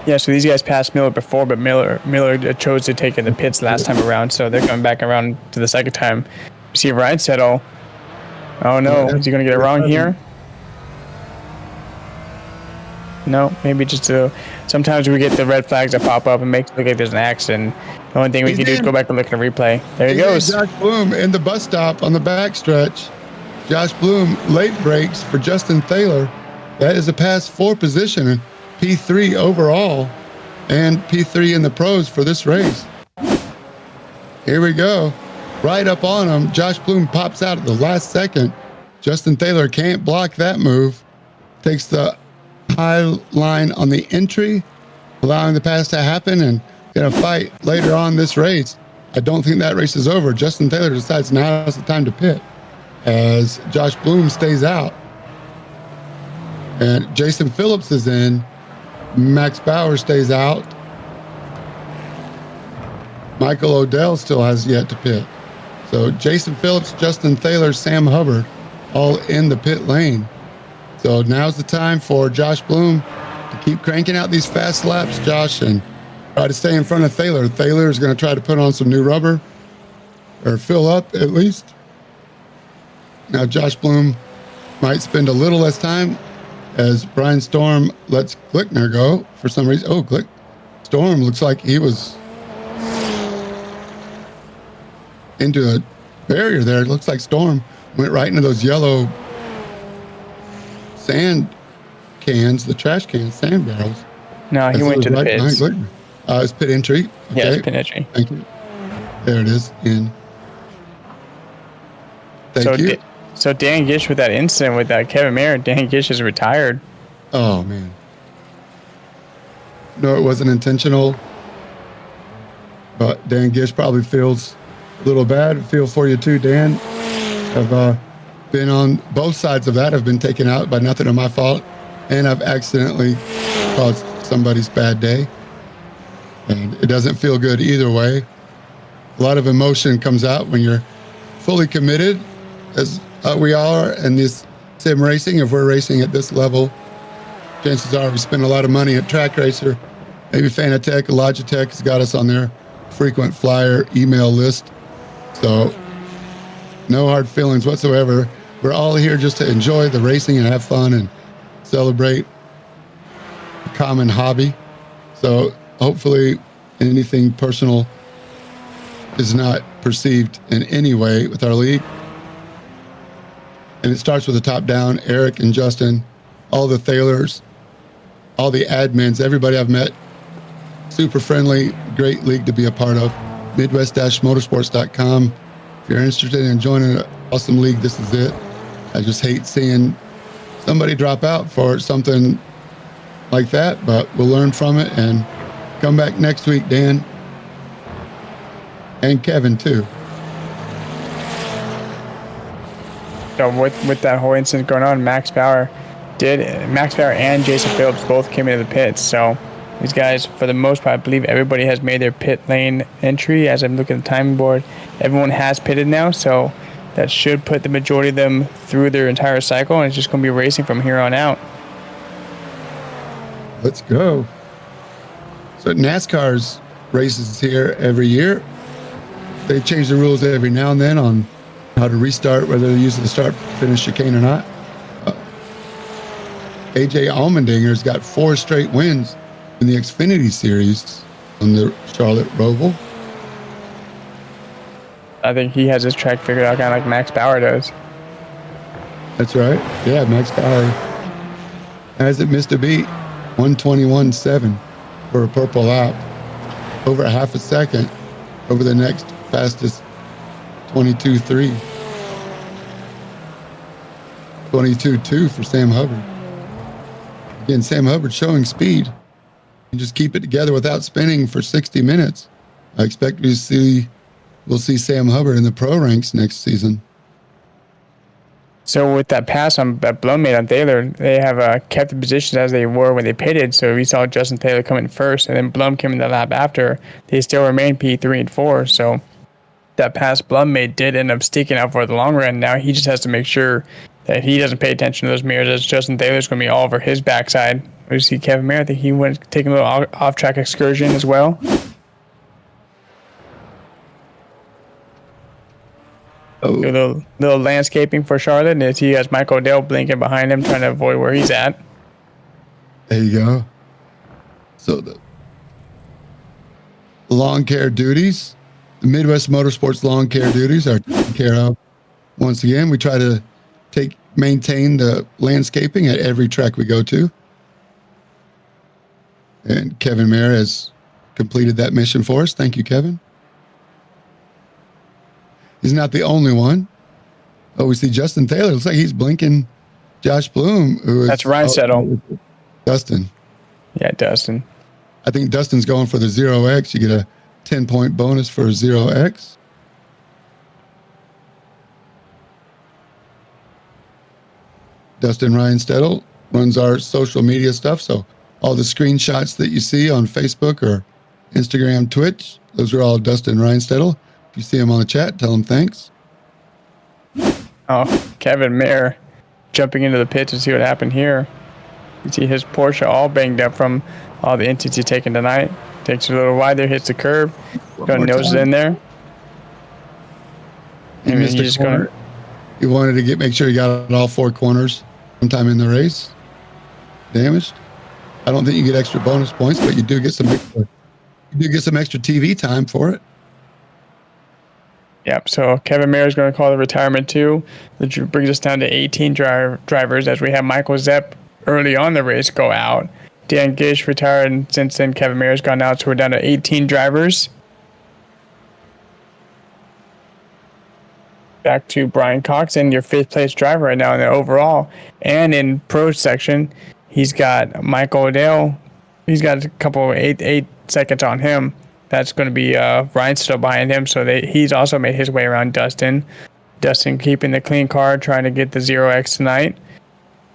Yeah, so these guys passed Miller before, but Miller chose to take in the pits last time around, so they're coming back around to the second time. You see Ryan Settle. Oh no, is he going to get it wrong here? No, maybe just sometimes we get the red flags that pop up and make it look like there's an accident. The only thing we can do is go back and look at the replay. There he goes. Josh Bloom in the bus stop on the backstretch. Josh Bloom late breaks for Justin Thaler. That is a pass 4 position and P3 overall and P3 in the pros for this race. Here we go. Right up on him. Josh Bloom pops out at the last second. Justin Thaler can't block that move. Takes the high line on the entry, allowing the pass to happen and going to fight later on this race. I don't think that race is over. Justin Taylor decides now is the time to pit as Josh Bloom stays out. And Jason Phillips is in. Max Bauer stays out. Michael Odell still has yet to pit. So Jason Phillips, Justin Taylor, Sam Hubbard, all in the pit lane. So now's the time for Josh Bloom to keep cranking out these fast laps, Josh, and try to stay in front of Thaler. Thaler is going to try to put on some new rubber or fill up at least. Now Josh Bloom might spend a little less time as Brian Storm lets Glickner go for some reason. Oh, Storm looks like he was into a barrier there. It looks like Storm went right into those yellow sand cans, the trash cans, sand barrels. No, he went to the pits. It's pit entry. Okay. Yeah, it's pit entry. Thank you. There it is. In. Thank you. So Dan Gish with that incident with that Kevin Mayer, Dan Gish is retired. Oh, man. No, it wasn't intentional. But Dan Gish probably feels a little bad. Feel for you too, Dan. I've been on both sides of that. I've been taken out by nothing of my fault. And I've accidentally caused somebody's bad day. And it doesn't feel good either way. A lot of emotion comes out when you're fully committed, as we are in this sim racing. If we're racing at this level, chances are we spend a lot of money at Track Racer. Maybe Fanatec, Logitech has got us on their frequent flyer email list. So no hard feelings whatsoever. We're all here just to enjoy the racing and have fun and celebrate a common hobby. So hopefully anything personal is not perceived in any way with our league. And it starts with the top down. Eric and Justin, all the Thaylors, all the admins, everybody I've met, super friendly, great league to be a part of. Midwest-motorsports.com. If you're interested in joining an awesome league, this is it. I just hate seeing somebody drop out for something like that, but we'll learn from it and come back next week, Dan. And Kevin, too. So with that whole incident going on, Max Bauer and Jason Phillips both came into the pits. So these guys, for the most part, I believe everybody has made their pit lane entry. As I'm looking at the timing board, everyone has pitted now. So that should put the majority of them through their entire cycle, and it's just going to be racing from here on out. Let's go. So NASCAR's races here every year. They change the rules every now and then on how to restart, whether they're using the start-finish chicane or not. AJ Allmendinger's got 4 straight wins in the Xfinity Series on the Charlotte Roval. I think he has his track figured out kind of like Max Bauer does. That's right. Yeah, Max Bauer hasn't missed a beat. 121.7 for a purple lap. Over a half a second over the next fastest 22.3. 22.2 for Sam Hubbard. Again, Sam Hubbard showing speed. You just keep it together without spinning for 60 minutes. I expect we'll see Sam Hubbard in the pro ranks next season. So with that pass that Blum made on Taylor, they have kept the positions as they were when they pitted. So we saw Justin Taylor come in first, and then Blum came in the lap after. They still remain P3 and 4. So that pass Blum made did end up sticking out for the long run. Now he just has to make sure that he doesn't pay attention to those mirrors, as Justin Taylor's going to be all over his backside. We see Kevin Mayer. I think he went taking a little off-track excursion as well. A little landscaping for Charlotte, and as he has Michael Odell blinking behind him, trying to avoid where he's at. There you go. So the lawn care duties, the Midwest Motorsports lawn care duties are taken care of. Once again, we try to maintain the landscaping at every track we go to. And Kevin Mayer has completed that mission for us. Thank you, Kevin. He's not the only one. Oh, we see Justin Taylor. Looks like he's blinking Josh Bloom. That's Ryan Settle. Dustin. Yeah, Dustin. I think Dustin's going for the 0X. You get a 10-point bonus for 0X. Dustin Ryan Stedel runs our social media stuff. So all the screenshots that you see on Facebook or Instagram, Twitch, those are all Dustin Ryan Stedel. If you see him on the chat, tell him thanks. Oh, Kevin Mayer jumping into the pit to see what happened here. You see his Porsche all banged up from all the intakes he's taken tonight. Takes a little wide there, hits the curb, going noses in there. He missed a corner. He wanted to make sure he got all 4 corners sometime in the race. Damaged. I don't think you get extra bonus points, but you do get some extra TV time for it. Yep, so Kevin Mayer is going to call the retirement too, which brings us down to 18 drivers as we have Michael Zepp early on the race go out. Dan Gish retired, and since then Kevin Mayer's gone out, so we're down to 18 drivers. Back to Brian Coxon, your 5th place driver right now in the overall. And in pro section, he's got Michael O'Dell. He's got a couple 8 seconds on him. That's going to be Ryan still behind him, so he's also made his way around Dustin. Dustin keeping the clean car, trying to get the 0X tonight.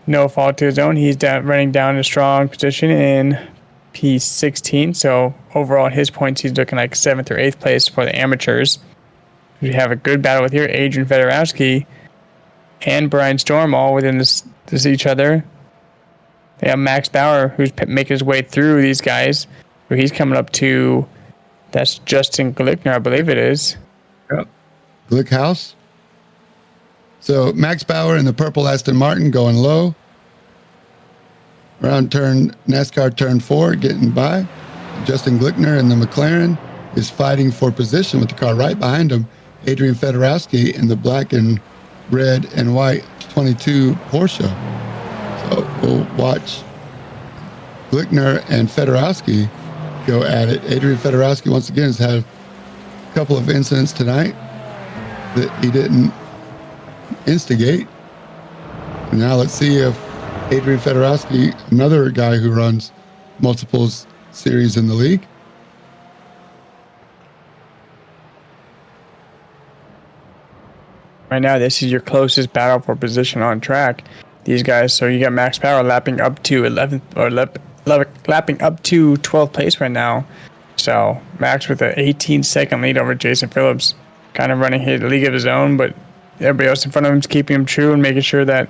No fault to his own. He's running down a strong position in P16, so overall his points he's looking like 7th or 8th place for the amateurs. We have a good battle with here. Adrian Fedorowski and Brian Storm all within this each other. They have Max Bauer, who's making his way through these guys. Where he's coming up to, that's Justin Glickner, I believe it is. Yep. Glickhouse. So Max Bauer in the purple Aston Martin going low. Around NASCAR turn 4, getting by. Justin Glickner in the McLaren is fighting for position with the car right behind him. Adrian Fedorowski in the black and red and white 22 Porsche. So we'll watch Glickner and Fedorowski go at it. Adrian Fedorowski once again has had a couple of incidents tonight that he didn't instigate. And now let's see if Adrian Fedorowski, another guy who runs multiple series in the league. Right now, this is your closest battle for position on track. These guys, so you got Max Power lapping up to 11th or lapping up to 12th place right now. So Max with an 18-second lead over Jason Phillips, kind of running his league of his own, but everybody else in front of him is keeping him true and making sure that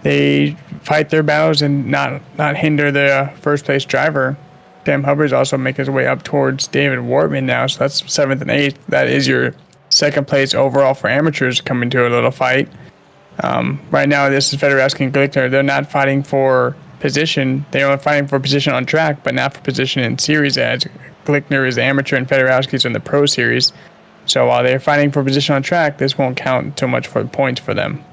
they fight their battles and not hinder the first place driver. Sam Hubbard's also making his way up towards David Wortman now, so that's 7th and 8th. That is your 2nd place overall for amateurs coming to a little fight. Right now, this is Fedorowski and Glickner. They're not fighting for position. They are fighting for position on track, but not for position in series, as Glickner is the amateur and Fedorowski is in the pro series. So while they're fighting for position on track, this won't count too much for points for them.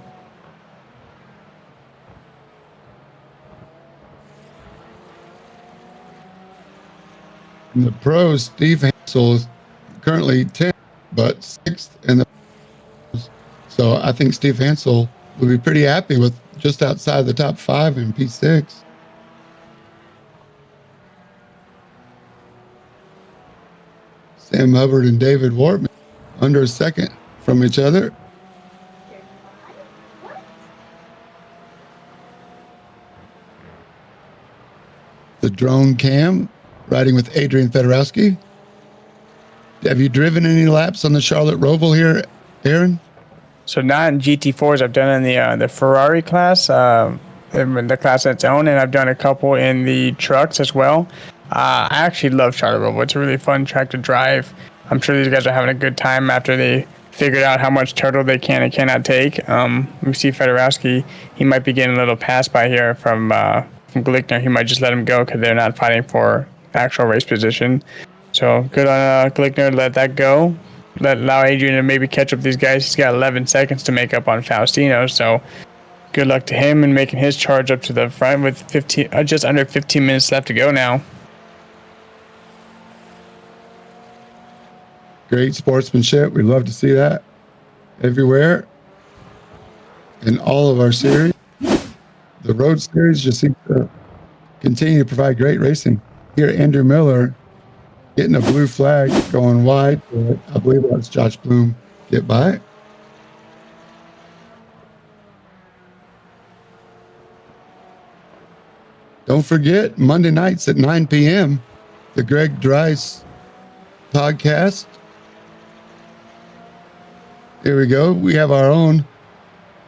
In the pros, Steve Hansel is currently 10th, but 6th in the pros. So I think Steve Hansel would be pretty happy with just outside the top 5 in P6. Sam Hubbard and David Wortman under a second from each other. The drone cam riding with Adrian Fedorowski. Have you driven any laps on the Charlotte Roval here, Aaron? So not in GT4s. I've done in the Ferrari class, in the class on its own, and I've done a couple in the trucks as well. I actually love Charlotte Roval. It's a really fun track to drive. I'm sure these guys are having a good time after they figured out how much turtle they can and cannot take. We see Fedorowski, he might be getting a little pass by here from Glickner. He might just let him go because they're not fighting for actual race position. So good on Glickner, let that go. Allow Adrian to maybe catch up these guys. He's got 11 seconds to make up on Faustino, so good luck to him in making his charge up to the front with just under 15 minutes left to go now. Great sportsmanship. We love to see that everywhere in all of our series. The road series just seems to continue to provide great racing. Here, Andrew Miller getting a blue flag going wide. I believe that's Josh Bloom. Get by. Don't forget, Monday nights at 9 p.m., the Greg Dryce podcast. Here we go. We have our own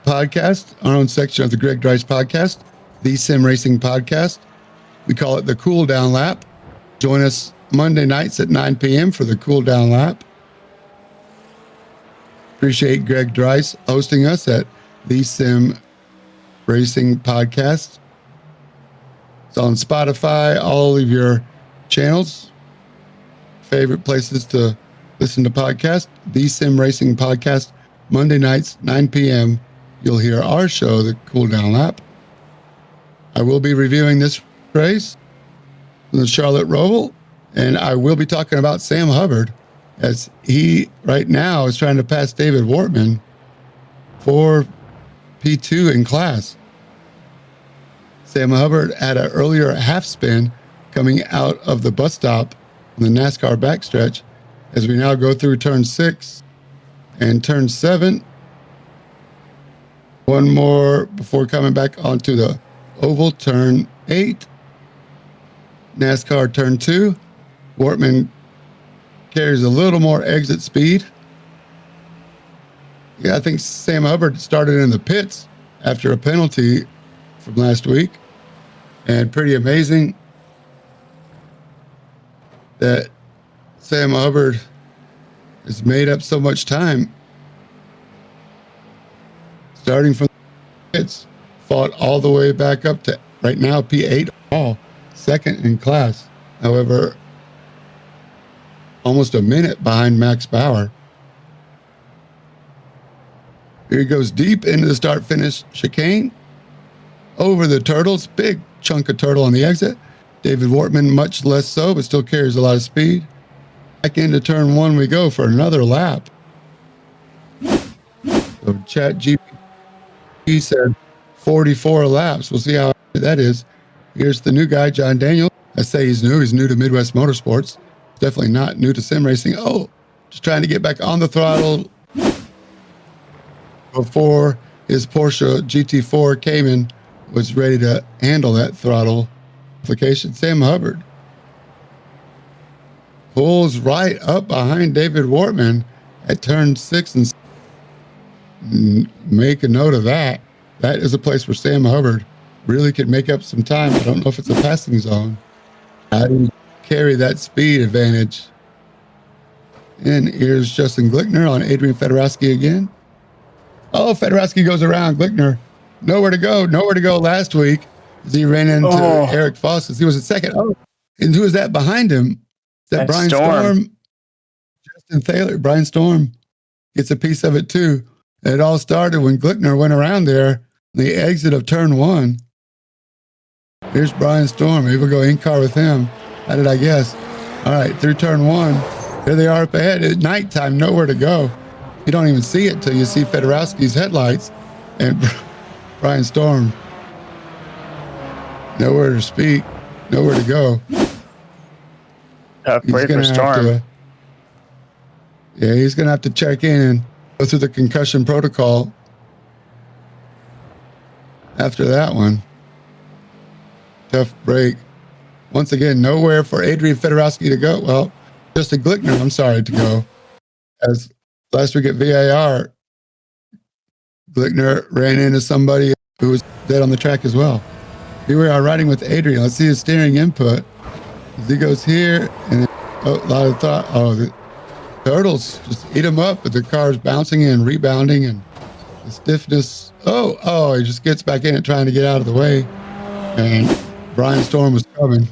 podcast, our own section of the Greg Dryce podcast, the Sim Racing Podcast. We call it the Cool Down Lap. Join us Monday nights at 9 p.m. for the Cool Down Lap. Appreciate Greg Dryce hosting us at the Sim Racing Podcast. It's on Spotify, all of your channels, favorite places to listen to podcasts. The Sim Racing Podcast, Monday nights, 9 p.m. You'll hear our show, the Cool Down Lap. I will be reviewing this race from the Charlotte Roval, and I will be talking about Sam Hubbard, as he right now is trying to pass David Wortman for P2 in class. Sam Hubbard had an earlier half spin coming out of the bus stop on the NASCAR backstretch, as we now go through turn 6 and turn 7. One more before coming back onto the oval, turn 8. NASCAR turn 2. Wortman carries a little more exit speed. Yeah, I think Sam Hubbard started in the pits after a penalty from last week. And pretty amazing that Sam Hubbard has made up so much time. Starting from the pits, fought all the way back up to right now P8 all, second in class. However, almost a minute behind Max Bauer. Here he goes deep into the start-finish chicane. Over the turtles, big chunk of turtle on the exit. David Wortman, much less so, but still carries a lot of speed. Back into turn 1 we go for another lap. So ChatGPT said 44 laps. We'll see how that is. Here's the new guy, John Daniel. I say he's new. He's new to Midwest Motorsports. Definitely not new to sim racing. Oh, just trying to get back on the throttle before his Porsche GT4 Cayman was ready to handle that throttle application. Sam Hubbard pulls right up behind David Wortman at turn 6 and make a note of that. That is a place where Sam Hubbard really could make up some time. I don't know if it's a passing zone. How do you carry that speed advantage? And here's Justin Glickner on Adrian Fedorowski again. Oh, Fedorowski goes around Glickner. Nowhere to go last week as he ran into Eric Foss as he was in second. Oh, and who is that behind him? Is that Brian Storm? Justin Thaler. Brian Storm gets a piece of it too. And it all started when Glickner went around there, the exit of turn 1. Here's Brian Storm. Maybe we'll go in car with him. How did I guess? All right, through turn 1. There they are up ahead. At nighttime, nowhere to go. You don't even see it till you see Fedorowski's headlights. And Brian Storm, nowhere to speak, nowhere to go. Tough break for Storm. He's going to have to check in and go through the concussion protocol after that one. Tough break. Once again, nowhere for Adrian Fedorowski to go. Well, just a Glickner, I'm sorry, to go. As last week at VAR, Glickner ran into somebody who was dead on the track as well. Here we are riding with Adrian. Let's see his steering input. As he goes here, and a lot of thought. Oh, the turtles just eat him up, but the car's bouncing and rebounding, and the stiffness. Oh, he just gets back in it, trying to get out of the way. And Brian Storm was coming.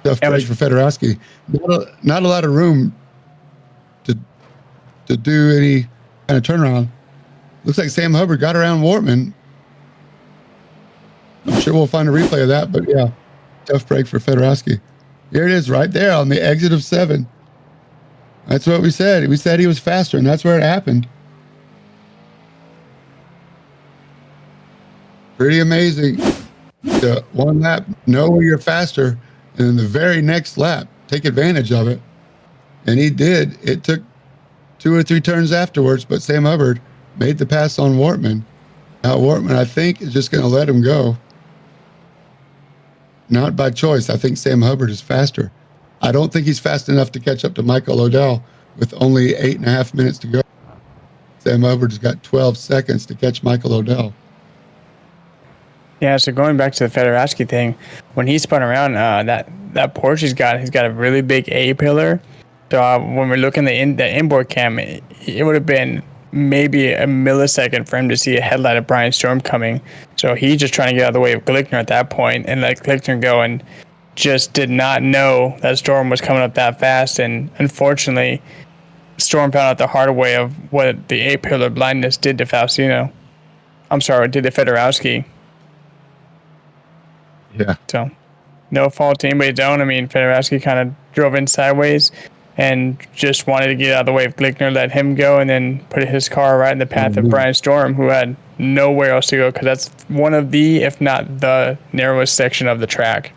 Tough break for Fedorowski. Not a lot of room to do any kind of turnaround. Looks like Sam Hubbard got around Wortman. I'm sure we'll find a replay of that, but yeah, tough break for Fedorowski. Here it is right there on the exit of 7. That's what we said. We said he was faster, and that's where it happened. Pretty amazing. The one lap, know where you're faster and then the very next lap, take advantage of it. And he did. It took 2 or 3 turns afterwards, but Sam Hubbard made the pass on Wortman. Now Wortman, I think, is just going to let him go. Not by choice. I think Sam Hubbard is faster. I don't think he's fast enough to catch up to Michael Odell with only 8.5 minutes to go. Sam Hubbard's got 12 seconds to catch Michael Odell. Yeah, so going back to the Fedorowski thing, when he spun around, that Porsche he's got a really big A pillar. So when we're looking at the inboard cam, it would have been maybe a millisecond for him to see a headlight of Brian Storm coming. So he's just trying to get out of the way of Glickner at that point and let Glickner go, and just did not know that Storm was coming up that fast. And unfortunately, Storm found out the hard way of what the A pillar blindness did to Faustino. I'm sorry, did to Fedorowski. Yeah. So, no fault to anybody's own. I mean, Fedorowski kind of drove in sideways and just wanted to get out of the way of Glickner, let him go, and then put his car right in the path of Brian Storm, who had nowhere else to go, because that's one of the, if not the narrowest section of the track.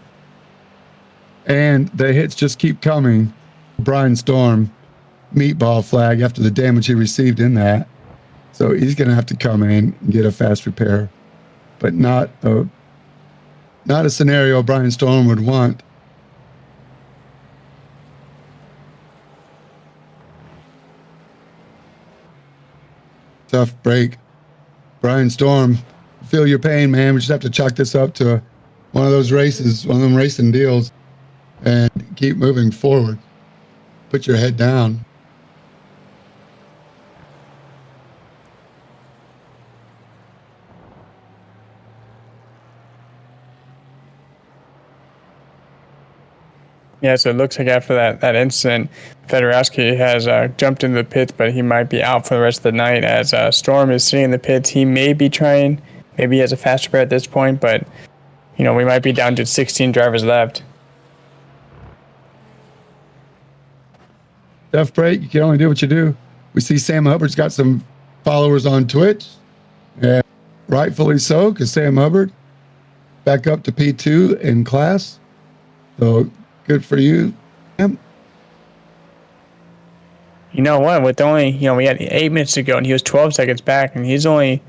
And the hits just keep coming. Brian Storm, meatball flag after the damage he received in that. So he's going to have to come in and get a fast repair, but not a scenario Brian Storm would want. Tough break. Brian Storm, feel your pain, man. We just have to chalk this up to one of those races, one of them racing deals, and keep moving forward. Put your head down. Yeah, so it looks like after that incident, Fedorowski has jumped into the pits, but he might be out for the rest of the night. As Storm is sitting in the pits, he may be trying. Maybe he has a fast repair at this point, but we might be down to 16 drivers left. Tough break. You can only do what you do. We see Sam Hubbard's got some followers on Twitch, and rightfully so, because Sam Hubbard back up to P2 in class. So good for you, Sam. You know what? With only, we had 8 minutes to go, and he was 12 seconds back, and he's only,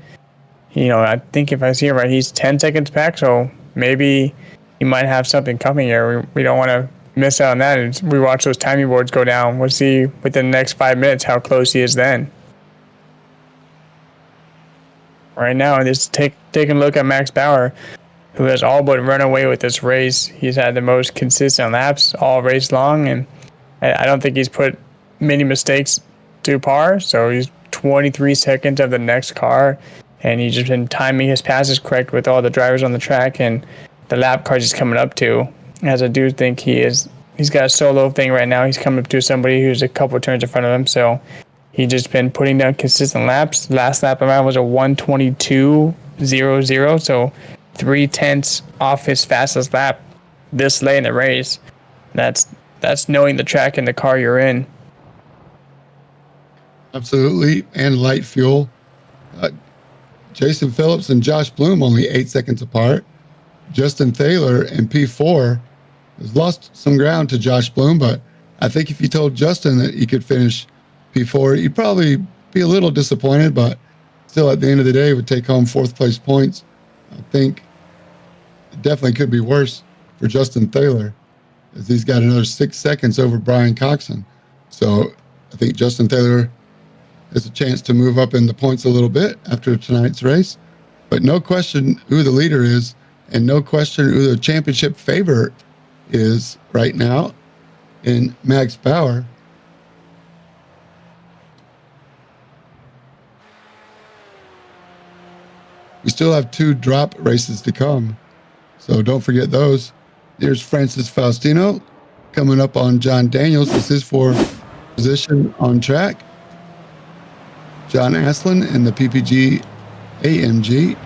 I think if I see it right, he's 10 seconds back, so maybe he might have something coming here. We don't want to miss out on that. And we watch those timing boards go down. We'll see within the next 5 minutes how close he is then. Right now, just taking a look at Max Bauer, who has all but run away with this race. He's had the most consistent laps all race long, and I don't think he's put many mistakes to par. So he's 23 seconds of the next car, and he's just been timing his passes correct with all the drivers on the track and the lap cars he's coming up to. As I do think he's got a solo thing right now. He's coming up to somebody who's a couple of turns in front of him, so he's just been putting down consistent laps. Last lap around was a 1:22.00, so 0.3 off his fastest lap this late in the race. That's knowing the track and the car you're in. Absolutely, and light fuel. Jason Phillips and Josh Bloom only 8 seconds apart. Justin Thaler in P4 has lost some ground to Josh Bloom, but I think if you told Justin that he could finish P4, you'd probably be a little disappointed, but still at the end of the day would take home 4th place points. I think it definitely could be worse for Justin Thaler, as he's got another 6 seconds over Brian Coxon. So I think Justin Thaler has a chance to move up in the points a little bit after tonight's race. But no question who the leader is, and no question who the championship favorite is right now in Max Bauer. We still have 2 drop races to come, so don't forget those. Here's Francis Faustino coming up on John Daniels. This is for position on track. John Aslin in the PPG AMG.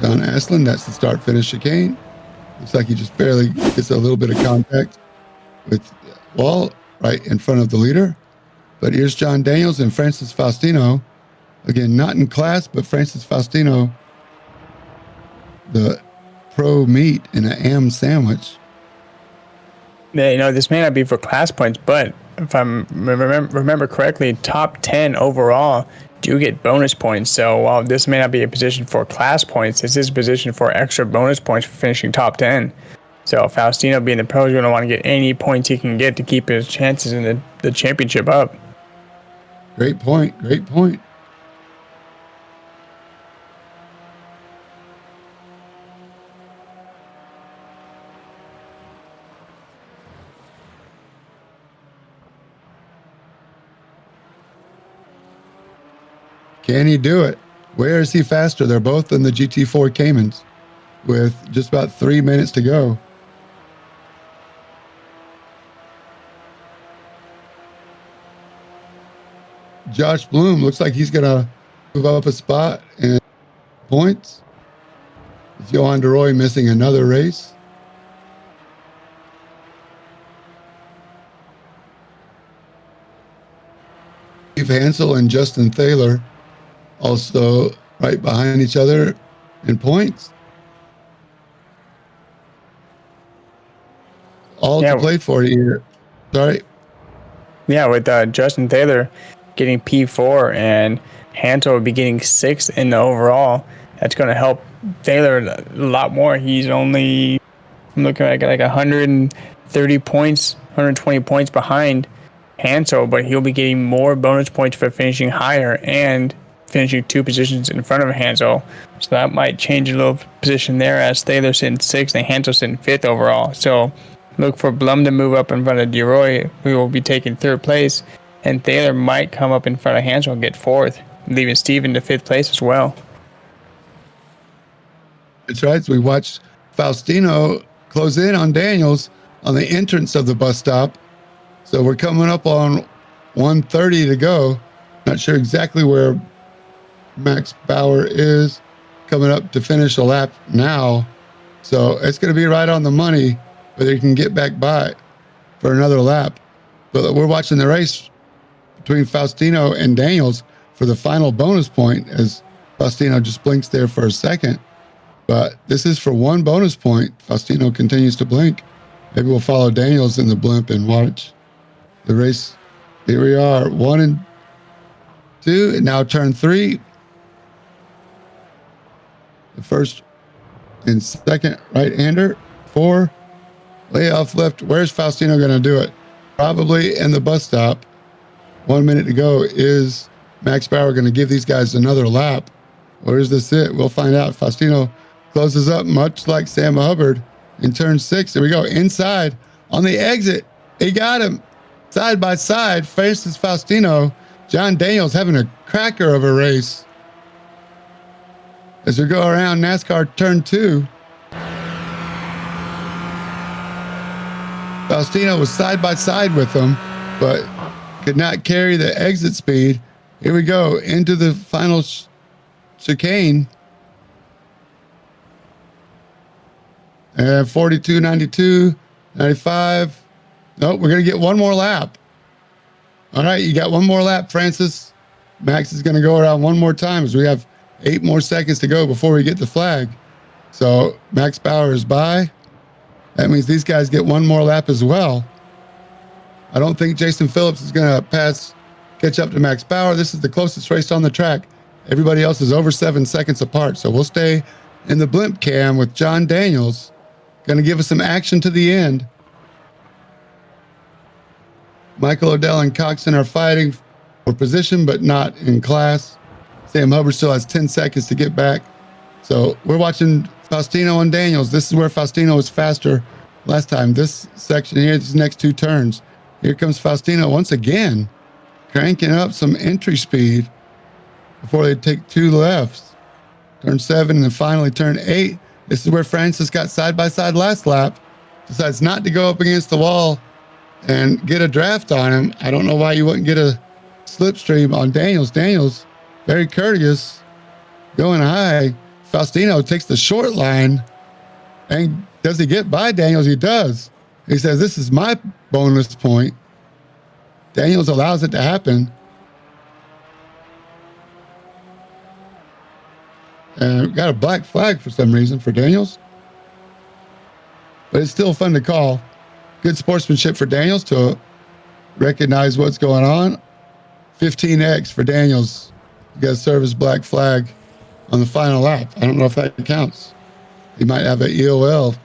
John Aslin, that's the start-finish chicane. Looks like he just barely gets a little bit of contact with Wall right in front of the leader. But here's John Daniels and Francis Faustino. Again, not in class, but Francis Faustino, the pro meat in an am sandwich. Yeah, this may not be for class points, but if I remember correctly, top 10 overall do get bonus points. So while this may not be a position for class points, this is a position for extra bonus points for finishing top 10. So Faustino being the pro is going to want to get any points he can get to keep his chances in the championship up. Great point. Great point. Can he do it? Where is he faster? They're both in the GT4 Caymans with just about 3 minutes to go. Josh Bloom looks like he's going to move up a spot in points. Johan DeRoy missing another race. Steve Hansel and Justin Thaler also right behind each other in points. All to play for here. Sorry. Yeah, with Justin Thaler getting P4 and Hansel would be getting 6th in the overall. That's going to help Thaler a lot more. He's only, I'm looking at like 130 points, 120 points behind Hansel, but he'll be getting more bonus points for finishing higher and finishing 2 positions in front of Hansel. So that might change a little position there as Thaler's sitting 6th and Hansel's sitting 5th overall. So look for Blum to move up in front of DeRoy, who will be taking 3rd place, and Thaler might come up in front of Hansel and get 4th, leaving Steven to 5th place as well. That's right. So we watched Faustino close in on Daniels on the entrance of the bus stop. So we're coming up on 1:30 to go. Not sure exactly where Max Bauer is coming up to finish a lap now. So it's going to be right on the money whether he can get back by for another lap. But we're watching the race between Faustino and Daniels for the final bonus point as Faustino just blinks there for a second. But this is for 1 bonus point. Faustino continues to blink. Maybe we'll follow Daniels in the blimp and watch the race. Here we are, 1 and 2, and now turn 3. The first and second right-hander, 4. Way off left. Where's Faustino going to do it? Probably in the bus stop. 1 minute to go. Is Max Bauer going to give these guys another lap? Or is this it? We'll find out. Faustino closes up much like Sam Hubbard in turn 6. There we go. Inside on the exit. He got him. Side by side, faces Faustino. John Daniels having a cracker of a race. As we go around NASCAR turn 2. Faustino was side by side with him, but could not carry the exit speed. Here we go into the final chicane. And 42, 92, 95. Nope, we're going to get one more lap. All right, you got one more lap, Francis. Max is going to go around one more time as we have 8 more seconds to go before we get the flag. So Max Bauer is by. That means these guys get one more lap as well. I don't think Jason Phillips is going to catch up to Max Bauer. This is the closest race on the track. Everybody else is over 7 seconds apart. So we'll stay in the blimp cam with John Daniels. Going to give us some action to the end. Michael Odell and Coxon are fighting for position, but not in class. Sam Hubbard still has 10 seconds to get back. So we're watching Faustino and Daniels. This is where Faustino was faster last time. This section here, these next 2 turns. Here comes Faustino once again, cranking up some entry speed before they take 2 lefts. Turn 7 and then finally turn 8. This is where Francis got side by side last lap. Decides not to go up against the wall and get a draft on him. I don't know why you wouldn't get a slipstream on Daniels. Daniels, very courteous, going high. Faustino takes the short line. And does he get by Daniels? He does. He says, this is my bonus point. Daniels allows it to happen. And got a black flag for some reason for Daniels. But it's still fun to call. good sportsmanship for Daniels to recognize what's going on. 15X for Daniels. You got to serve his black flag on the final lap. I don't know if that counts. He might have an EOL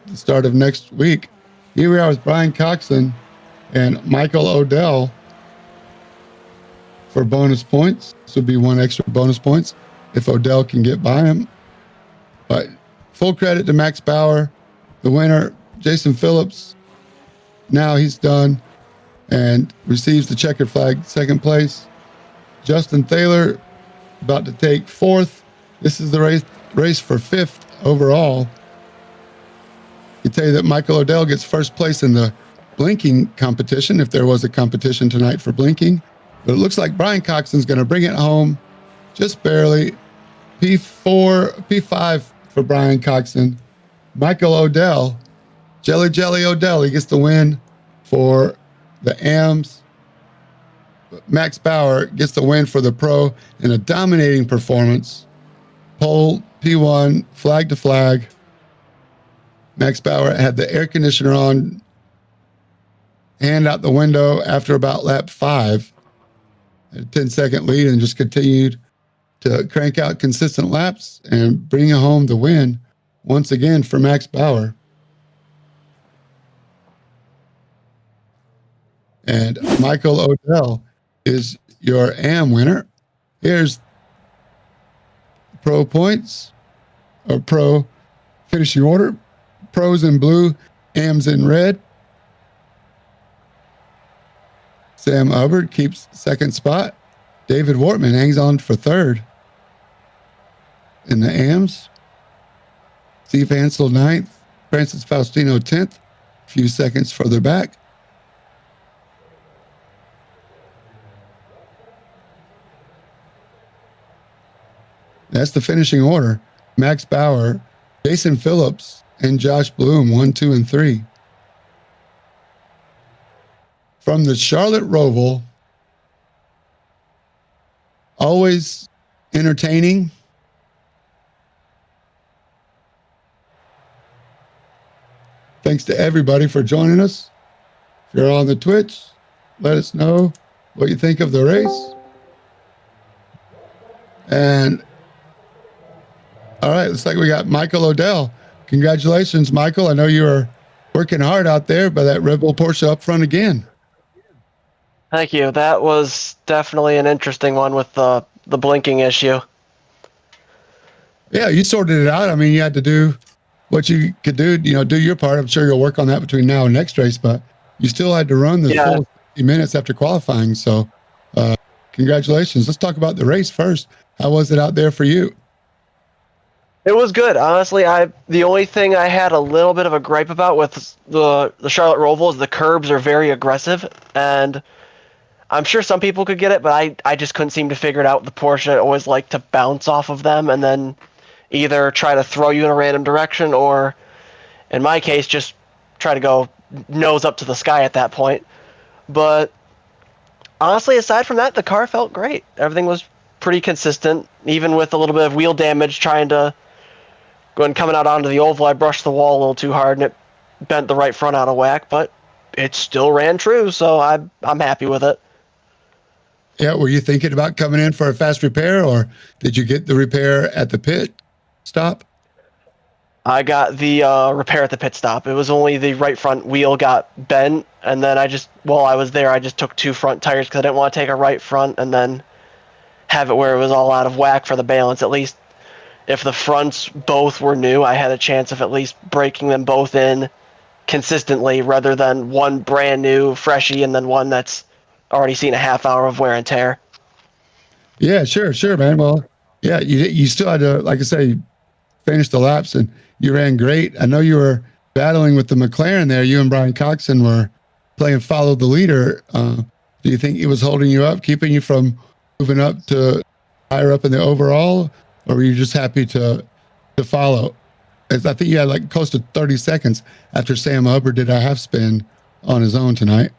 the start of next week. Here we are with Brian Coxon and Michael Odell for bonus points. This would be one extra bonus points if Odell can get by him. But full credit to Max Bauer, the winner. Jason Phillips, now he's done and receives the checkered flag, second place. Justin Thaler about to take fourth. This is the race for fifth overall. I tell you that Michael Odell gets first place in the blinking competition, if there was a competition tonight for blinking. But it looks like Brian Coxon's going to bring it home just barely. P5 for Brian Coxon. Michael Odell, Jelly Odell, he gets the win for the AMs. Max Bauer gets the win for the Pro in a dominating performance. Pole, P1, flag to flag. Max Bauer had the air conditioner on, hand out the window after about lap 5. A 10-second lead and just continued to crank out consistent laps and bring home the win once again for Max Bauer. And Michael Odell is your AM winner. Here's Pro points, or Pro finishing order. Pros in blue, AMs in red. Sam Hubbard keeps second spot. David Wortman hangs on for third in the AMs. Steve Hansel ninth. Francis Faustino 10th. A few seconds further back. That's the finishing order. Max Bauer, Jason Phillips, and Josh Bloom, 1, 2, and 3. From the Charlotte Roval, always entertaining. Thanks to everybody for joining us. If you're on the Twitch, let us know what you think of the race. And all right, looks like we got Michael Odell. Congratulations, Michael. I know you were working hard out there by that Red Bull Porsche up front again. Thank you. That was definitely an interesting one with the blinking issue. Yeah, you sorted it out. I mean, you had to do what you could do, do your part. I'm sure you'll work on that between now and next race, but you still had to run the full 50 minutes after qualifying. So congratulations. Let's talk about the race first. How was it out there for you? It was good. Honestly, the only thing I had a little bit of a gripe about with the Charlotte Roval is the curbs are very aggressive, and I'm sure some people could get it, but I just couldn't seem to figure it out. The Porsche always liked to bounce off of them and then either try to throw you in a random direction or, in my case, just try to go nose up to the sky at that point. But honestly, aside from that, the car felt great. Everything was pretty consistent, even with a little bit of wheel damage trying to when coming out onto the oval. I brushed the wall a little too hard and it bent the right front out of whack, but it still ran true, so I'm happy with it. Yeah, were you thinking about coming in for a fast repair, or did you get the repair at the pit stop? I got the repair at the pit stop. It was only the right front wheel got bent, and then while I was there, I just took 2 front tires because I didn't want to take a right front and then have it where it was all out of whack for the balance. At least if the fronts both were new, I had a chance of at least breaking them both in consistently rather than one brand new freshie and then one that's already seen a half hour of wear and tear. Yeah, sure, man. Well, yeah, you still had to, like I say, finish the laps, and you ran great. I know you were battling with the McLaren there. You and Brian Coxon were playing follow the leader. Do you think it was holding you up, keeping you from moving up to higher up in the overall, or were you just happy to follow? I think you had like close to 30 seconds after Sam Hubbard did a half spin on his own tonight.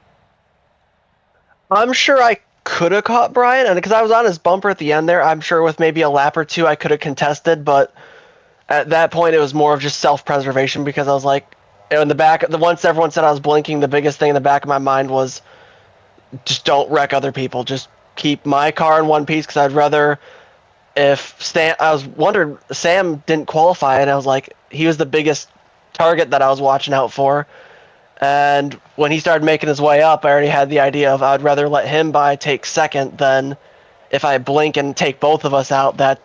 I'm sure I could have caught Brian, and because I was on his bumper at the end there, I'm sure with maybe a lap or two I could have contested, but at that point it was more of just self-preservation because I was like, in the back, once everyone said I was blinking, the biggest thing in the back of my mind was just don't wreck other people. Just keep my car in one piece because I'd rather if Stan. I was wondering Sam didn't qualify, and I was like, he was the biggest target that I was watching out for. And when he started making his way up, I already had the idea of I'd rather let him take second than if I blink and take both of us out. That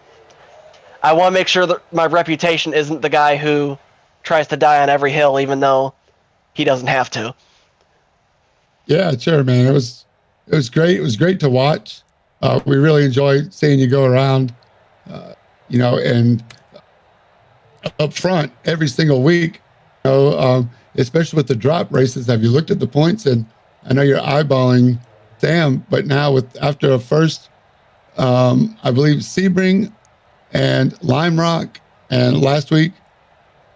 I want to make sure that my reputation isn't the guy who tries to die on every hill, even though he doesn't have to. Yeah, sure, man. It was great. It was great to watch. We really enjoyed seeing you go around, and up front every single week. Especially with the drop races. Have you looked at the points? And I know you're eyeballing Sam, but now after a first, I believe Sebring and Lime Rock, and last week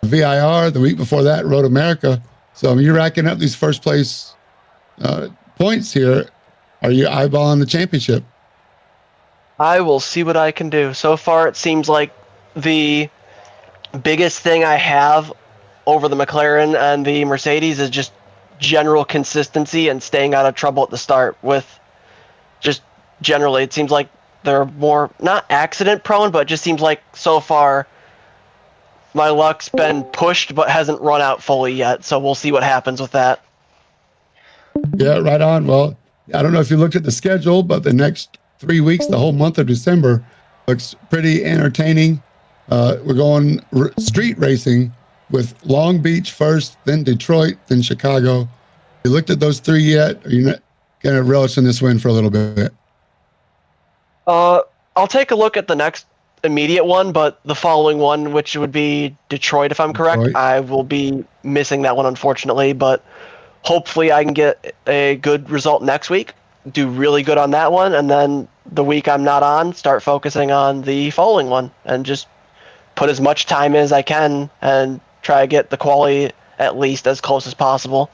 VIR. The week before that, Road America. So you're racking up these first place points here. Are you eyeballing the championship? I will see what I can do. So far, it seems like the biggest thing I have over the McLaren and the Mercedes is just general consistency and staying out of trouble at the start. With just generally, it seems like they're more not accident prone, but it just seems like so far my luck's been pushed but hasn't run out fully yet. So we'll see what happens with that. Yeah, right on. Well, I don't know if you looked at the schedule, but the next 3 weeks, the whole month of December, looks pretty entertaining. We're going street racing with Long Beach first, then Detroit, then Chicago. You looked at those three yet? Or are you not going to relish in this win for a little bit? I'll take a look at the next immediate one, but the following one, which would be Detroit, if I'm correct, I will be missing that one, unfortunately. But hopefully I can get a good result next week, do really good on that one, and then the week I'm not on, start focusing on the following one and just put as much time as I can and try to get the quality at least as close as possible.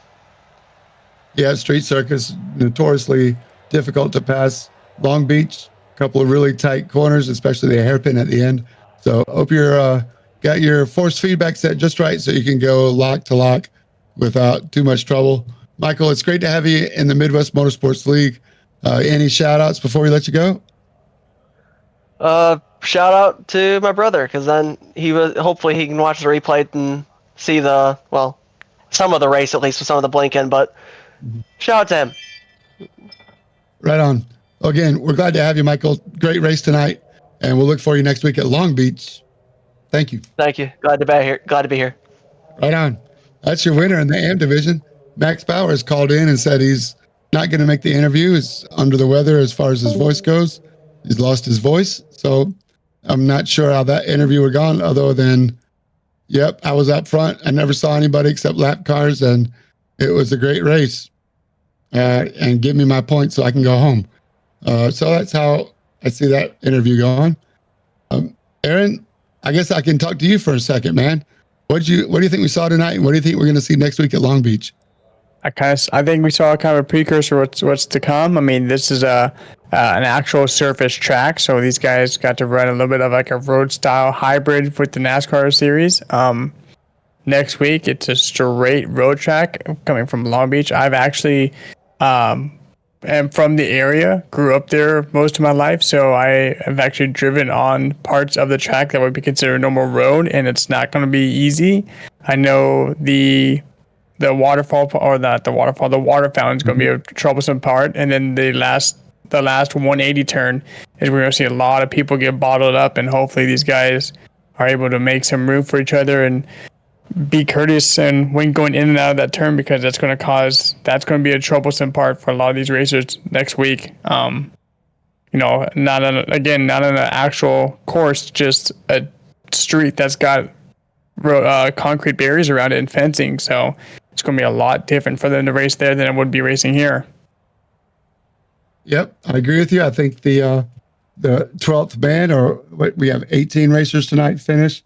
Yeah, street circuits, notoriously difficult to pass. Long Beach, a couple of really tight corners, especially the hairpin at the end. So hope you're got your force feedback set just right so you can go lock to lock without too much trouble. Michael, it's great to have you in the Midwest Motorsports League. Any shout outs before we let you go? Shout out to my brother, because then hopefully he can watch the replay and see some of the race, at least with some of the blinking, but shout out to him. Right on. Again, we're glad to have you, Michael. Great race tonight, and we'll look for you next week at Long Beach. Thank you. Thank you. Glad to be here. Right on. That's your winner in the AM division. Max Bowers called in and said he's not going to make the interview. He's under the weather as far as his voice goes. He's lost his voice. So I'm not sure how that interview would gone other than, yep, I was up front. I never saw anybody except lap cars, and it was a great race. And give me my points so I can go home. So that's how I see that interview going. Aaron, I guess I can talk to you for a second, man. What do you think we saw tonight, and what do you think we're going to see next week at Long Beach? I think we saw kind of a precursor of what's to come. I mean, this is an actual surface track, so these guys got to run a little bit of like a road style hybrid with the NASCAR series. Next week, it's a straight road track coming from Long Beach. I've actually am from the area, grew up there most of my life, so I have actually driven on parts of the track that would be considered a normal road, and it's not going to be easy. I know the waterfall, or not the waterfall, the water fountain is going to be a troublesome part, and then the last 180 turn is we're going to see a lot of people get bottled up, and hopefully these guys are able to make some room for each other and be courteous and when going in and out of that turn, because that's going to be a troublesome part for a lot of these racers next week. Not on an actual course, just a street that's got concrete barriers around it and fencing. So it's going to be a lot different for them to race there than it would be racing here. Yep, I agree with you. I think the 12th man, or what, we have 18 racers tonight finished.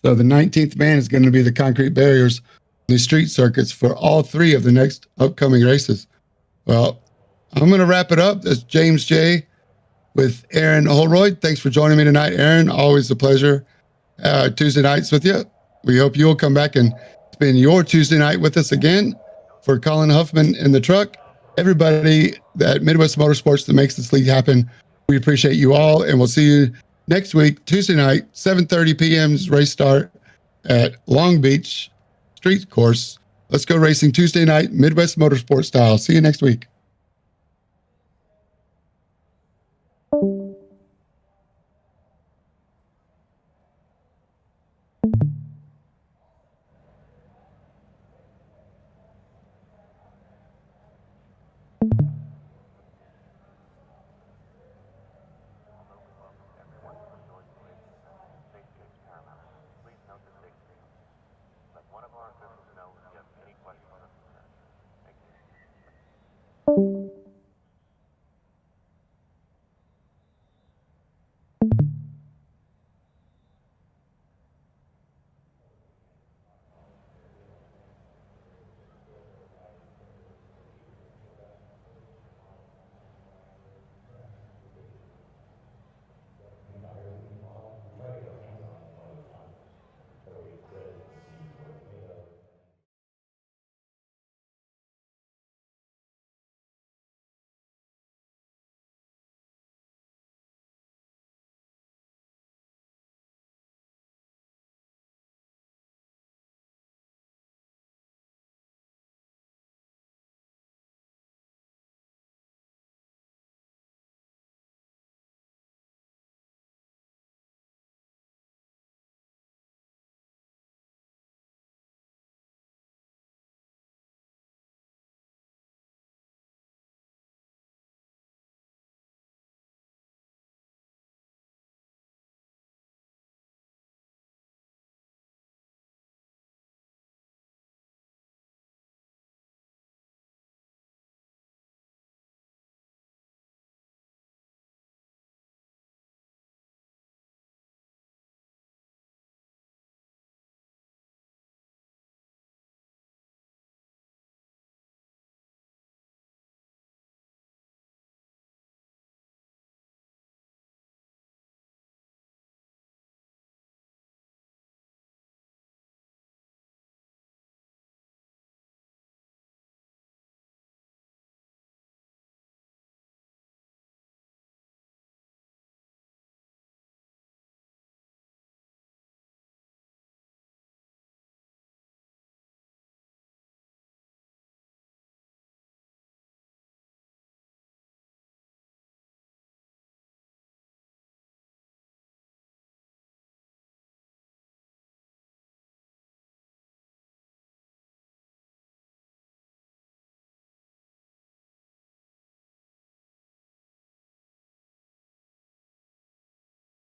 So the 19th man is going to be the concrete barriers, the street circuits for all three of the next upcoming races. Well, I'm going to wrap it up. That's James J. with Aaron Holroyd. Thanks for joining me tonight, Aaron. Always a pleasure. Tuesday nights with you. We hope you'll come back and been your Tuesday night with us again. For Colin Huffman in the truck, everybody at Midwest Motorsports that makes this league happen, we appreciate you all, and we'll see you next week, Tuesday night, 7:30 p.m.'s race start at Long Beach Street Course. Let's go racing Tuesday night, Midwest Motorsports style. See you next week.